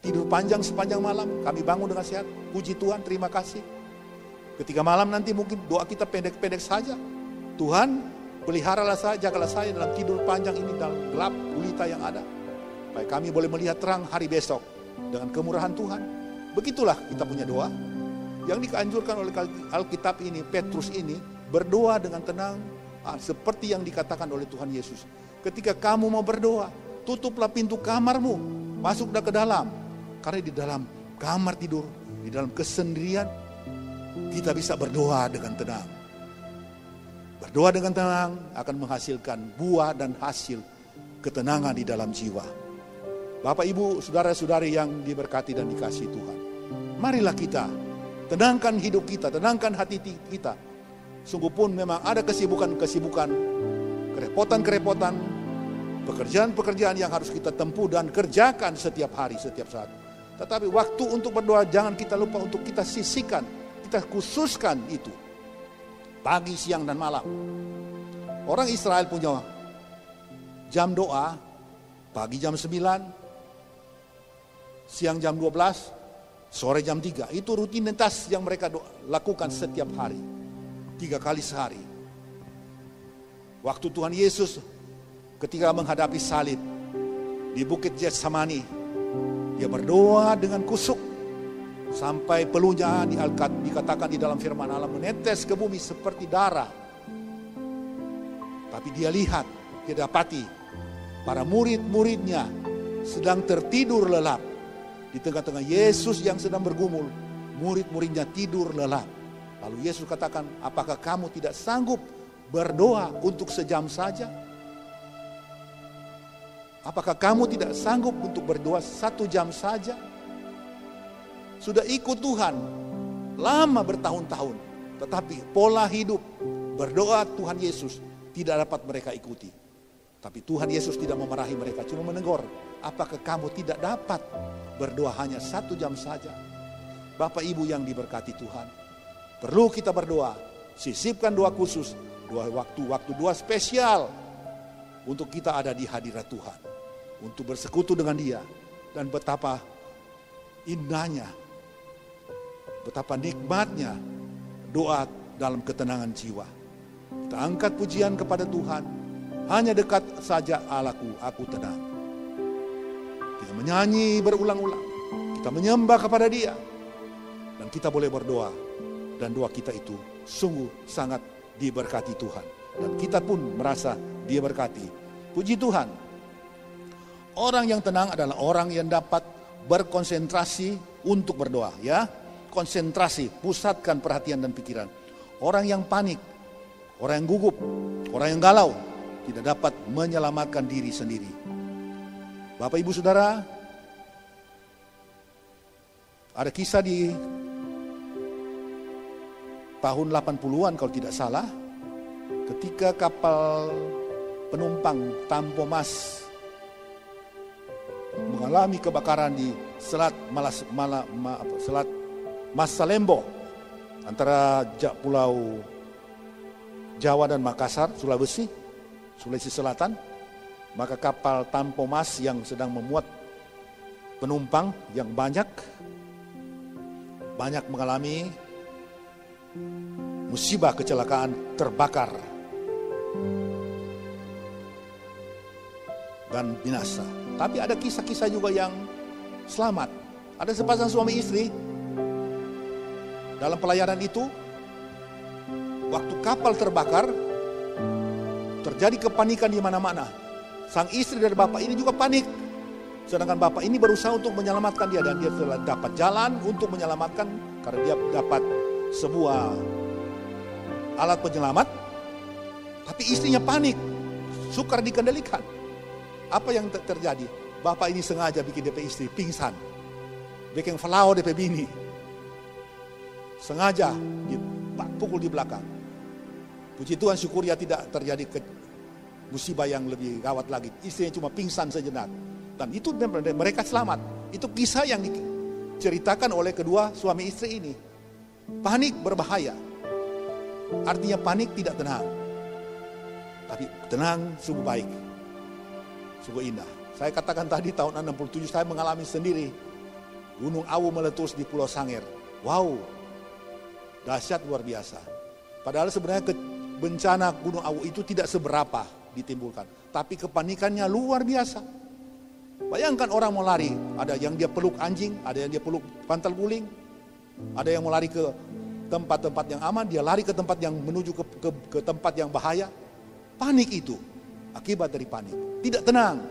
tidur panjang sepanjang malam, kami bangun dengan sehat, puji Tuhan, terima kasih. Ketika malam nanti mungkin doa kita pendek-pendek saja, Tuhan peliharalah saya, jagalah saya dalam tidur panjang ini, dalam gelap gulita yang ada, supaya kami boleh melihat terang hari besok dengan kemurahan Tuhan. Begitulah kita punya doa. Yang dianjurkan oleh Alkitab ini, Petrus ini, berdoa dengan tenang, seperti yang dikatakan oleh Tuhan Yesus. Ketika kamu mau berdoa, tutuplah pintu kamarmu, masuklah ke dalam. Karena di dalam kamar tidur, di dalam kesendirian, kita bisa berdoa dengan tenang. Berdoa dengan tenang akan menghasilkan buah dan hasil ketenangan di dalam jiwa. Bapak, ibu, saudara-saudari yang diberkati dan dikasihi Tuhan, marilah kita tenangkan hidup kita, tenangkan hati kita. Sungguh pun memang ada kesibukan-kesibukan, kerepotan-kerepotan, pekerjaan-pekerjaan yang harus kita tempuh dan kerjakan setiap hari, setiap saat. Tetapi waktu untuk berdoa jangan kita lupa untuk kita sisihkan, kita khususkan itu. Pagi, siang, dan malam. Orang Israel punya jam doa, pagi jam 9, siang jam 12, sore jam 3. Itu rutinitas yang mereka lakukan setiap hari. 3 kali sehari. Waktu Tuhan Yesus ketika menghadapi salib di Bukit Getsemani, dia berdoa dengan kusuk sampai peluhnya dikatakan di dalam firman Allah menetes ke bumi seperti darah. Tapi dia lihat, dia dapati para murid-muridnya sedang tertidur lelap. Di tengah-tengah Yesus yang sedang bergumul, murid-muridnya tidur lelap. Lalu Yesus katakan, apakah kamu tidak sanggup berdoa untuk sejam saja? Apakah kamu tidak sanggup untuk berdoa 1 jam saja? Sudah ikut Tuhan lama bertahun-tahun, tetapi pola hidup berdoa Tuhan Yesus tidak dapat mereka ikuti. Tapi Tuhan Yesus tidak memarahi mereka, cuma menegur, apakah kamu tidak dapat berdoa hanya 1 jam saja? Bapak, ibu yang diberkati Tuhan, perlu kita berdoa, sisipkan doa khusus waktu dua spesial untuk kita ada di hadirat Tuhan, untuk bersekutu dengan Dia. Dan betapa indahnya, betapa nikmatnya doa dalam ketenangan jiwa. Kita angkat pujian kepada Tuhan, hanya dekat saja Allahku, aku tenang. Kita menyanyi berulang-ulang, kita menyembah kepada Dia, dan kita boleh berdoa, dan doa kita itu sungguh sangat diberkati Tuhan, dan kita pun merasa Dia berkati. Puji Tuhan. Orang yang tenang adalah orang yang dapat berkonsentrasi untuk berdoa, ya. Konsentrasi, pusatkan perhatian dan pikiran. Orang yang panik, orang yang gugup, orang yang galau tidak dapat menyelamatkan diri sendiri. Bapak Ibu Saudara, ada kisah di tahun 80-an kalau tidak salah, ketika kapal penumpang Tampomas mengalami kebakaran di Selat Masalembo antara Pulau Jawa dan Makassar, Sulawesi Selatan. Maka kapal Tampomas yang sedang memuat penumpang yang banyak mengalami musibah kecelakaan, terbakar dan binasa. Tapi ada kisah-kisah juga yang selamat. Ada sepasang suami istri dalam pelayanan itu, waktu kapal terbakar, terjadi kepanikan di mana-mana. Sang istri dari bapak ini juga panik. Sedangkan bapak ini berusaha untuk menyelamatkan dia, dan dia telah dapat jalan untuk menyelamatkan karena dia dapat sebuah alat penyelamat. Tapi istrinya panik, sukar dikendalikan. Apa yang terjadi? Bapak ini sengaja bikin DP istri pingsan, bikin falau DP bini, sengaja pukul di belakang. Puji Tuhan, syukur ya tidak terjadi musibah yang lebih gawat lagi. Istrinya cuma pingsan sejenak, dan itu mereka selamat. Itu kisah yang diceritakan oleh kedua suami istri ini. Panik berbahaya, artinya panik tidak tenang. Tapi tenang sungguh baik, sungguh indah. Saya katakan tadi tahun 67 saya mengalami sendiri. Gunung Awu meletus di Pulau Sangir. Wow, dahsyat luar biasa. Padahal sebenarnya bencana Gunung Awu itu tidak seberapa ditimbulkan, tapi kepanikannya luar biasa. Bayangkan orang mau lari, ada yang dia peluk anjing, ada yang dia peluk pantal guling, ada yang mau lari ke tempat-tempat yang aman, dia lari ke tempat yang menuju ke tempat yang bahaya. Panik itu akibat dari panik, tidak tenang,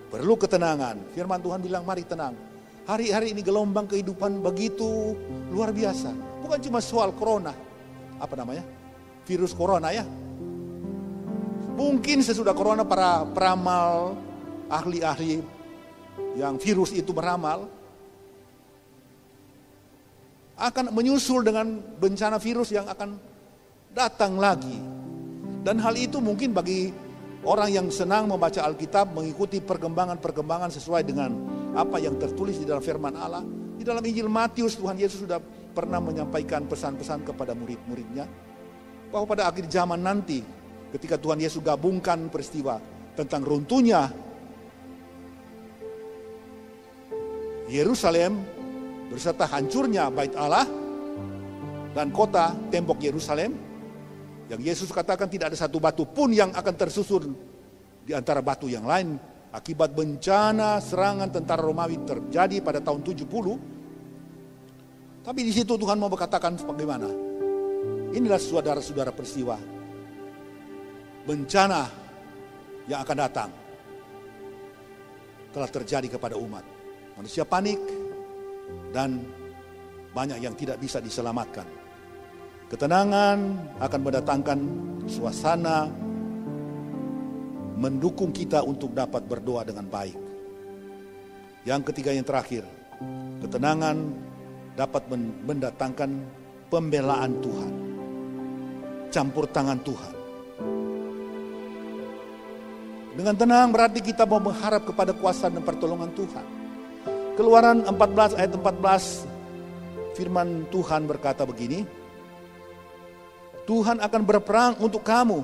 perlu ketenangan. Firman Tuhan bilang mari tenang. Hari-hari ini gelombang kehidupan begitu luar biasa. Bukan cuma soal corona, virus corona ya. Mungkin sesudah corona para peramal, ahli-ahli yang virus itu meramal, akan menyusul dengan bencana virus yang akan datang lagi. Dan hal itu mungkin bagi orang yang senang membaca Alkitab, mengikuti perkembangan-perkembangan sesuai dengan apa yang tertulis di dalam firman Allah. Di dalam Injil Matius, Tuhan Yesus sudah pernah menyampaikan pesan-pesan kepada murid-muridnya, bahwa pada akhir zaman nanti, ketika Tuhan Yesus gabungkan peristiwa tentang runtuhnya Yerusalem berserta hancurnya bait Allah dan kota tembok Yerusalem, yang Yesus katakan tidak ada satu batu pun yang akan tersusun di antara batu yang lain akibat bencana serangan tentara Romawi terjadi pada tahun 70. Tapi di situ Tuhan mau berkatakan bagaimana? Inilah saudara-saudara peristiwa bencana yang akan datang telah terjadi kepada umat. Manusia panik dan banyak yang tidak bisa diselamatkan. Ketenangan akan mendatangkan suasana mendukung kita untuk dapat berdoa dengan baik. Yang ketiga, yang terakhir, ketenangan dapat mendatangkan pembelaan Tuhan, campur tangan Tuhan. Dengan tenang berarti kita mau mengharap kepada kuasa dan pertolongan Tuhan. Keluaran 14 ayat 14, firman Tuhan berkata begini, Tuhan akan berperang untuk kamu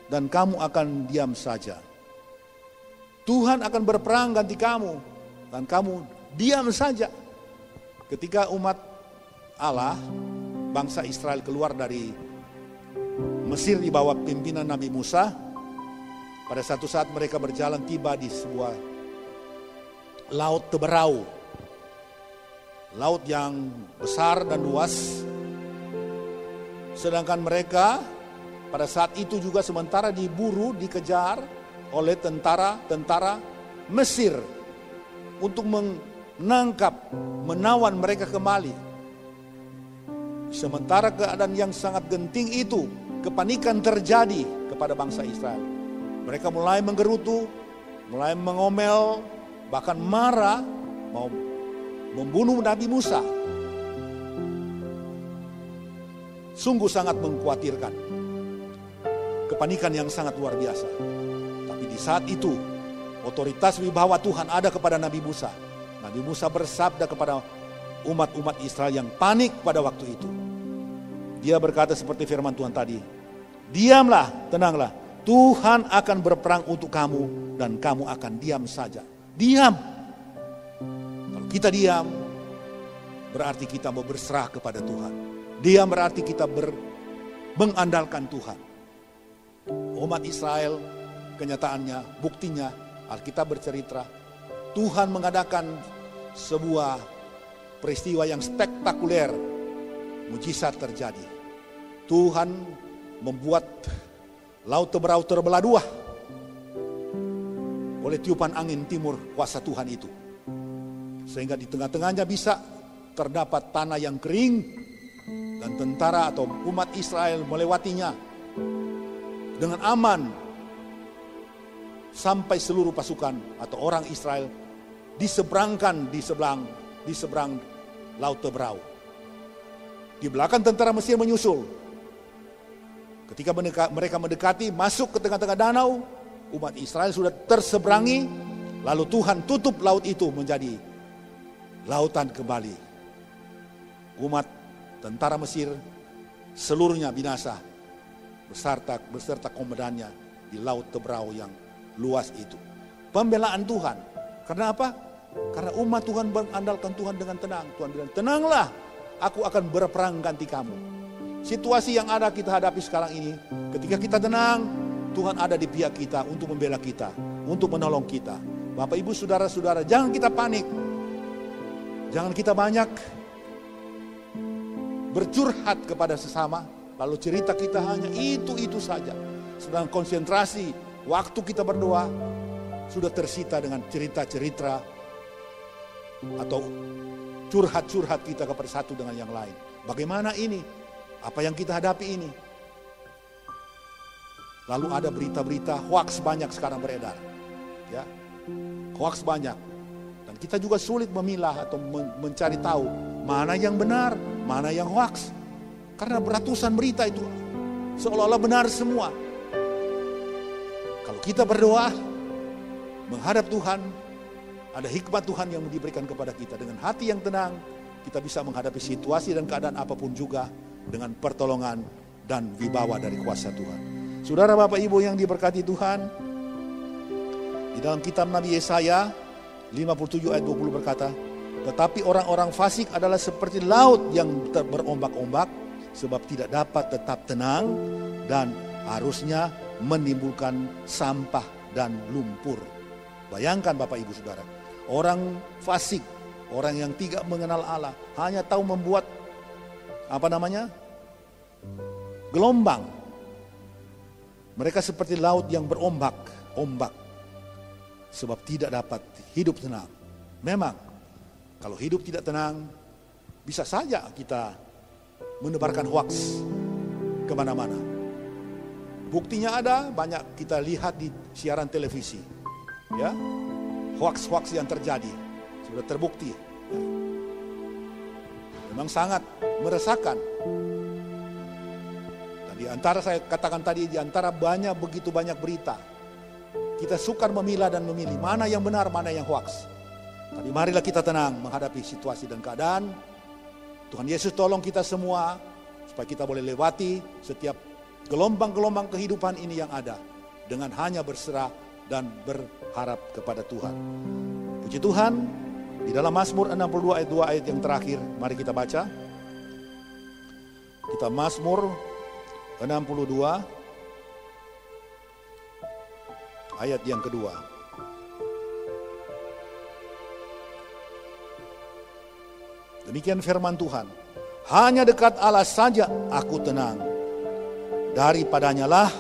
dan kamu akan diam saja. Tuhan akan berperang ganti kamu dan kamu diam saja. Ketika umat Allah, bangsa Israel keluar dari Mesir di bawah pimpinan Nabi Musa, pada satu saat mereka berjalan tiba di sebuah laut teberau. Laut yang besar dan luas. Sedangkan mereka pada saat itu juga sementara diburu, dikejar oleh tentara Mesir untuk menangkap, menawan mereka kembali. Sementara keadaan yang sangat genting itu, kepanikan terjadi kepada bangsa Israel. Mereka mulai menggerutu, mulai mengomel, bahkan marah, mau membunuh Nabi Musa. Sungguh sangat mengkhawatirkan. Kepanikan yang sangat luar biasa. Tapi di saat itu, otoritas wibawa Tuhan ada kepada Nabi Musa. Nabi Musa bersabda kepada umat-umat Israel yang panik pada waktu itu. Dia berkata seperti firman Tuhan tadi, diamlah, tenanglah. Tuhan akan berperang untuk kamu dan kamu akan diam saja. Diam. Kalau kita diam, berarti kita mau berserah kepada Tuhan. Diam berarti kita mengandalkan Tuhan. Umat Israel, kenyataannya, buktinya, Alkitab bercerita, Tuhan mengadakan sebuah peristiwa yang spektakuler, mujizat terjadi. Tuhan membuat laut teberau terbelah dua oleh tiupan angin timur kuasa Tuhan itu. Sehingga di tengah-tengahnya bisa terdapat tanah yang kering dan tentara atau umat Israel melewatinya dengan aman sampai seluruh pasukan atau orang Israel diseberangkan di seberang laut teberau. Di belakang tentara Mesir menyusul. Ketika mereka mendekati, masuk ke tengah-tengah danau, umat Israel sudah terseberangi, lalu Tuhan tutup laut itu menjadi lautan kembali. Umat tentara Mesir seluruhnya binasa beserta komandannya di laut teberau yang luas itu. Pembelaan Tuhan. Karena apa? Karena umat Tuhan mengandalkan Tuhan dengan tenang. Tuhan bilang, tenanglah, aku akan berperang ganti kamu. Situasi yang ada kita hadapi sekarang ini, ketika kita tenang, Tuhan ada di pihak kita untuk membela kita, untuk menolong kita. Bapak, Ibu, Saudara-saudara, jangan kita panik. Jangan kita banyak bercurhat kepada sesama, lalu cerita kita hanya itu-itu saja. Sedang konsentrasi, waktu kita berdoa, sudah tersita dengan cerita-cerita atau curhat-curhat kita kepada satu dengan yang lain. Bagaimana ini? Apa yang kita hadapi ini? Lalu ada berita-berita hoaks banyak sekarang beredar. Ya, hoaks banyak. Dan kita juga sulit memilah atau mencari tahu mana yang benar, mana yang hoaks. Karena beratusan berita itu seolah-olah benar semua. Kalau kita berdoa, menghadap Tuhan, ada hikmat Tuhan yang diberikan kepada kita. Dengan hati yang tenang, kita bisa menghadapi situasi dan keadaan apapun juga dengan pertolongan dan wibawa dari kuasa Tuhan. Saudara, Bapak, Ibu yang diberkati Tuhan, di dalam kitab Nabi Yesaya 57 ayat 20 berkata, tetapi orang-orang fasik adalah seperti laut yang berombak-ombak, sebab tidak dapat tetap tenang dan arusnya menimbulkan sampah dan lumpur. Bayangkan Bapak, Ibu, Saudara, orang fasik, orang yang tidak mengenal Allah, hanya tahu membuat gelombang. Mereka seperti laut yang berombak-ombak, sebab tidak dapat hidup tenang. Memang kalau hidup tidak tenang, bisa saja kita menebarkan hoaks kemana-mana. Buktinya ada, banyak kita lihat di siaran televisi, ya, hoaks-hoaks yang terjadi sudah terbukti. Memang sangat meresahkan. Dan di antara saya katakan tadi, di antara begitu banyak berita, kita sukar memilah dan memilih mana yang benar, mana yang hoaks. Tapi marilah kita tenang menghadapi situasi dan keadaan. Tuhan Yesus tolong kita semua supaya kita boleh lewati setiap gelombang-gelombang kehidupan ini yang ada dengan hanya berserah dan berharap kepada Tuhan. Puji Tuhan, di dalam Mazmur 62 ayat 2 ayat yang terakhir, mari kita baca. Kita Mazmur 62 ayat yang kedua. Demikian firman Tuhan. Hanya dekat Allah saja aku tenang. Daripadanya lah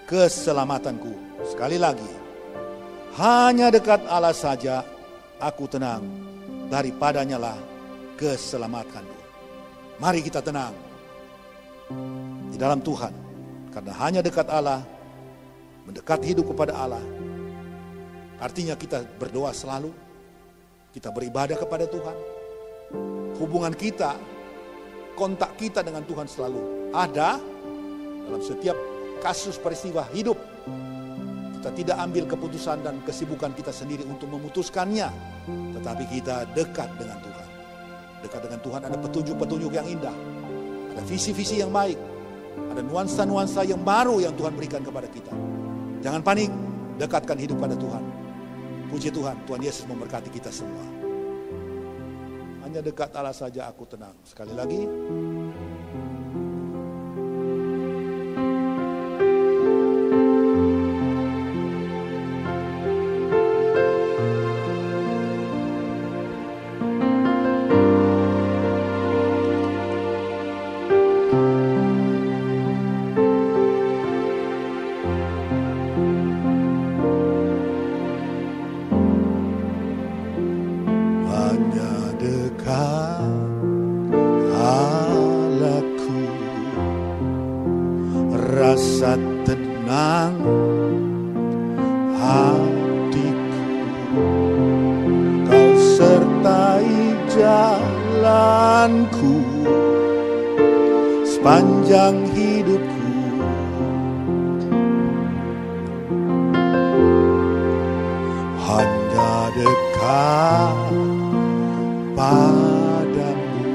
keselamatanku. Sekali lagi. Hanya dekat Allah saja aku tenang. Daripadanya lah keselamatanku. Mari kita tenang di dalam Tuhan. Karena hanya dekat Allah, mendekat hidup kepada Allah, artinya kita berdoa selalu, kita beribadah kepada Tuhan. Hubungan kita, kontak kita dengan Tuhan selalu ada dalam setiap kasus peristiwa hidup. Kita tidak ambil keputusan dan kesibukan kita sendiri untuk memutuskannya, tetapi kita dekat dengan Tuhan. Dekat dengan Tuhan ada petunjuk-petunjuk yang indah, ada visi-visi yang baik, ada nuansa-nuansa yang baru yang Tuhan berikan kepada kita. Jangan panik, dekatkan hidup pada Tuhan. Puji Tuhan, Tuhan Yesus memberkati kita semua. Hanya dekat Allah saja aku tenang. Sekali lagi. Rasa tenang hatiku, Kau sertai jalanku sepanjang hidupku. Hanya dekat padamu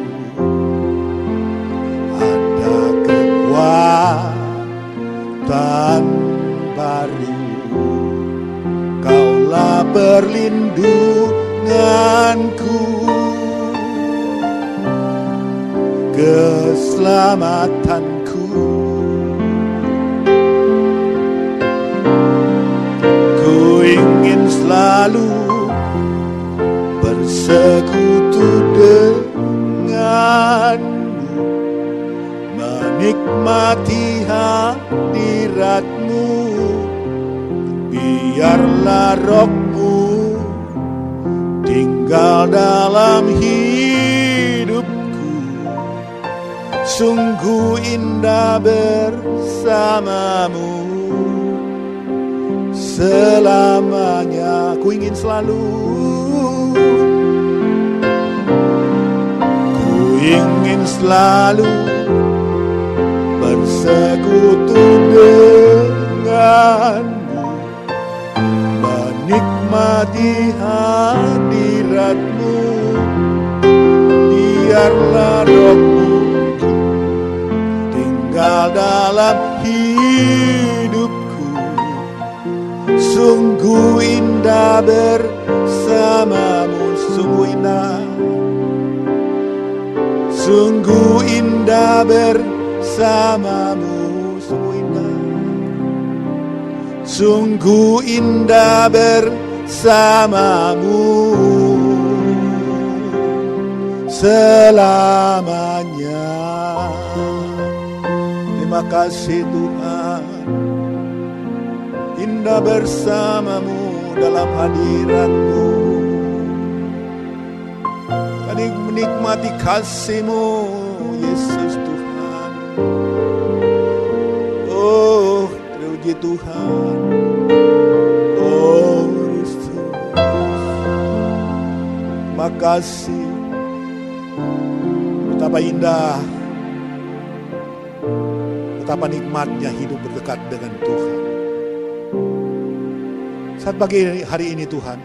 ada kekuatan baru. Kaulah perlindunganku, keselamatanku. Ku ingin selalu bersekutu denganmu, menikmati hadiratmu. Biarlah rohmu tinggal dalam hidupku. Sungguh indah bersamamu selamanya. Ku ingin selalu, ku ingin selalu bersekutu denganmu, menikmati hadiratmu. Biarlah rohmu tinggal dalam hidupku. Sungguh indah bersamamu, sungguh indah, sungguh indah bersamamu, sungguh indah, sungguh indah bersamamu selamanya. Terima kasih Tuhan, indah bersamamu dalam hadiratmu. Kami menikmati kasih-Mu Yesus Tuhan. Oh terpuji Tuhan, oh Kristus. Terima kasih. Betapa indah, betapa nikmatnya hidup berdekat dengan Tuhan. Saat pagi hari ini Tuhan,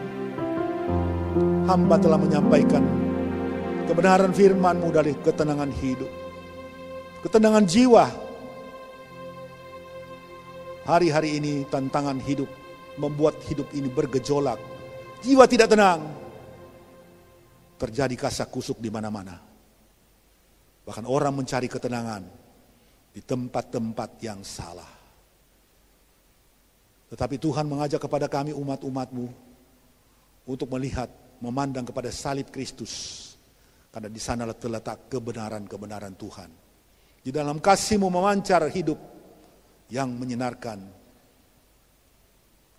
hamba telah menyampaikan kebenaran firman-Mu dari ketenangan hidup. ketenangan jiwa. Hari-hari ini tantangan hidup membuat hidup ini bergejolak. Jiwa tidak tenang. Terjadi kasak kusuk di mana-mana. Bahkan orang mencari ketenangan di tempat-tempat yang salah. Tetapi Tuhan mengajak kepada kami umat-umat-Mu untuk melihat, memandang kepada salib Kristus. Karena di sana terletak kebenaran-kebenaran Tuhan. Di dalam kasih-Mu memancar hidup yang menyenarkan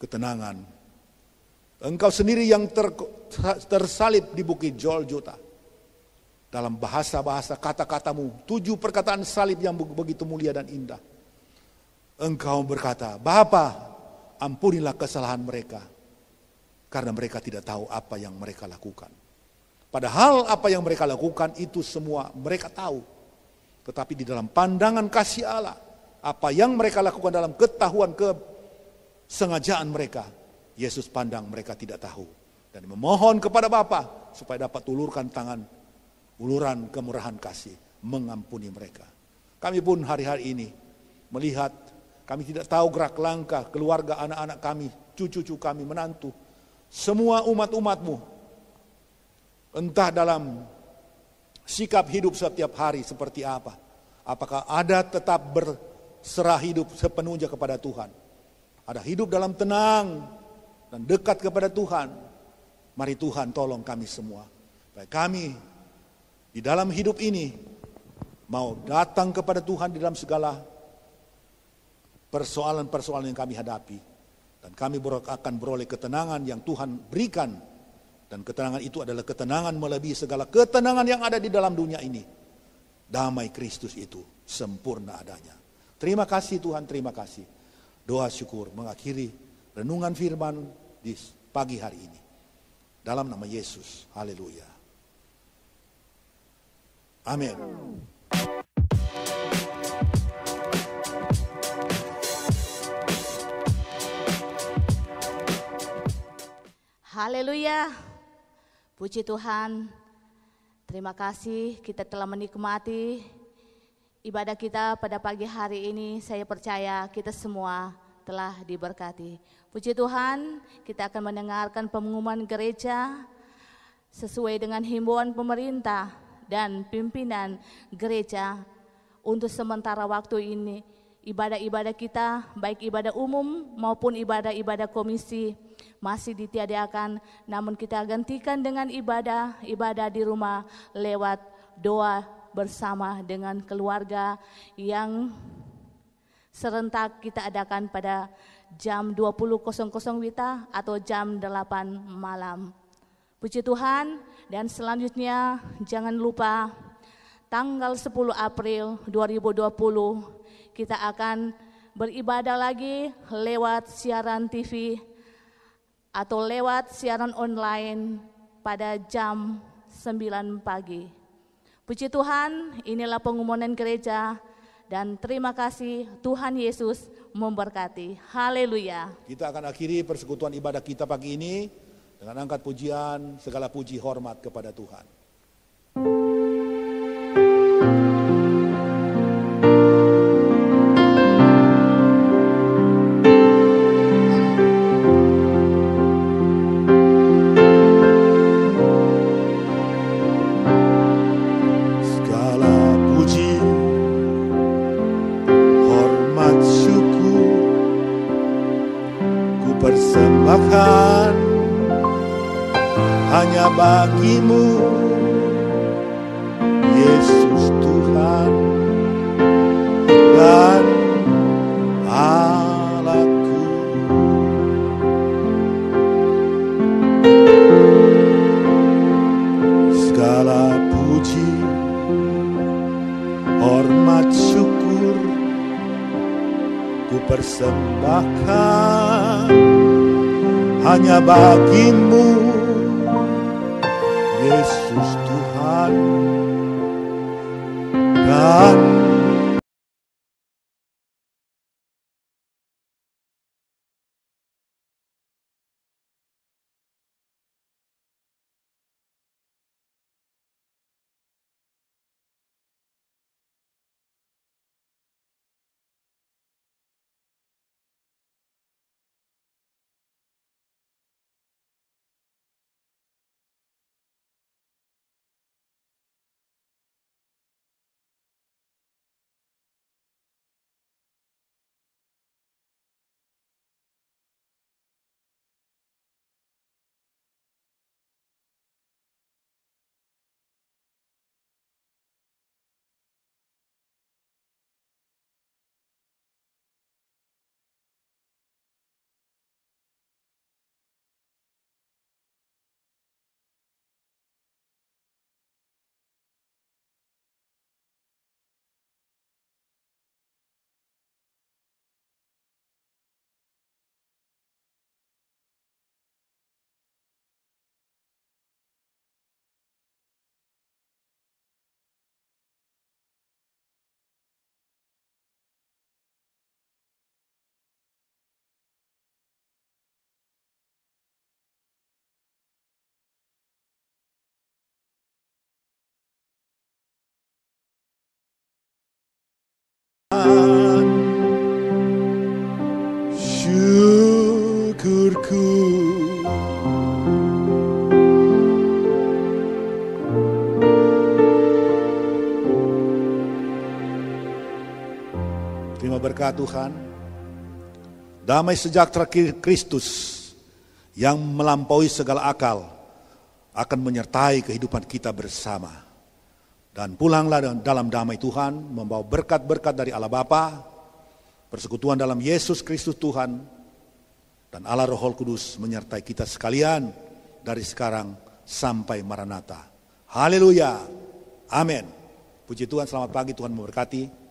ketenangan. Engkau sendiri yang tersalib di bukit Golgota. Dalam bahasa-bahasa kata-katamu, 7 perkataan salib yang begitu mulia dan indah. Engkau berkata, Bapa, ampunilah kesalahan mereka. Karena mereka tidak tahu apa yang mereka lakukan. Padahal apa yang mereka lakukan itu semua mereka tahu. Tetapi di dalam pandangan kasih Allah, apa yang mereka lakukan dalam ketahuan kesengajaan mereka, Yesus pandang mereka tidak tahu. Dan memohon kepada Bapa supaya dapat ulurkan tangan, uluran kemurahan kasih, mengampuni mereka. Kami pun hari-hari ini melihat, kami tidak tahu gerak langkah keluarga, anak-anak kami, cucu-cucu kami, menantu, semua umat-umat-Mu, entah dalam sikap hidup setiap hari seperti apa. Apakah ada tetap berserah hidup sepenuhnya kepada Tuhan? Ada hidup dalam tenang dan dekat kepada Tuhan. Mari Tuhan tolong kami semua. Baik kami di dalam hidup ini mau datang kepada Tuhan di dalam segala persoalan-persoalan yang kami hadapi. Dan kami akan beroleh ketenangan yang Tuhan berikan. Dan ketenangan itu adalah ketenangan melebihi segala ketenangan yang ada di dalam dunia ini. Damai Kristus itu sempurna adanya. Terima kasih Tuhan, terima kasih. Doa syukur mengakhiri renungan firman di pagi hari ini. Dalam nama Yesus, haleluya. Amin. Haleluya, puji Tuhan. Terima kasih kita telah menikmati ibadah kita pada pagi hari ini. Saya percaya kita semua telah diberkati. Puji Tuhan, kita akan mendengarkan pengumuman gereja sesuai dengan himbauan pemerintah dan pimpinan gereja. Untuk sementara waktu ini, ibadah-ibadah kita, baik ibadah umum maupun ibadah-ibadah komisi, masih ditiadakan, namun kita gantikan dengan ibadah di rumah lewat doa bersama dengan keluarga yang serentak kita adakan pada jam 20.00 WITA atau jam 8 malam. Puji Tuhan, dan selanjutnya jangan lupa tanggal 10 April 2020 kita akan beribadah lagi lewat siaran TV atau lewat siaran online pada jam 9 pagi. Puji Tuhan, inilah pengumuman gereja dan terima kasih, Tuhan Yesus memberkati. Haleluya. Kita akan akhiri persekutuan ibadah kita pagi ini dengan angkat pujian, segala puji hormat kepada Tuhan. Persembahkan hanya bagimu, Yesus Tuhan dan Allahku. Segala puji, hormat, syukur ku persembahkan hanya bagimu, Yesus Tuhan dan Terima berkat Tuhan. Damai sejahtera Kristus yang melampaui segala akal akan menyertai kehidupan kita bersama. Dan pulanglah dalam damai Tuhan, membawa berkat-berkat dari Allah Bapa, persekutuan dalam Yesus Kristus Tuhan, dan Allah Roh Kudus menyertai kita sekalian dari sekarang sampai Maranatha. Haleluya. Amin. Puji Tuhan, selamat pagi, Tuhan memberkati.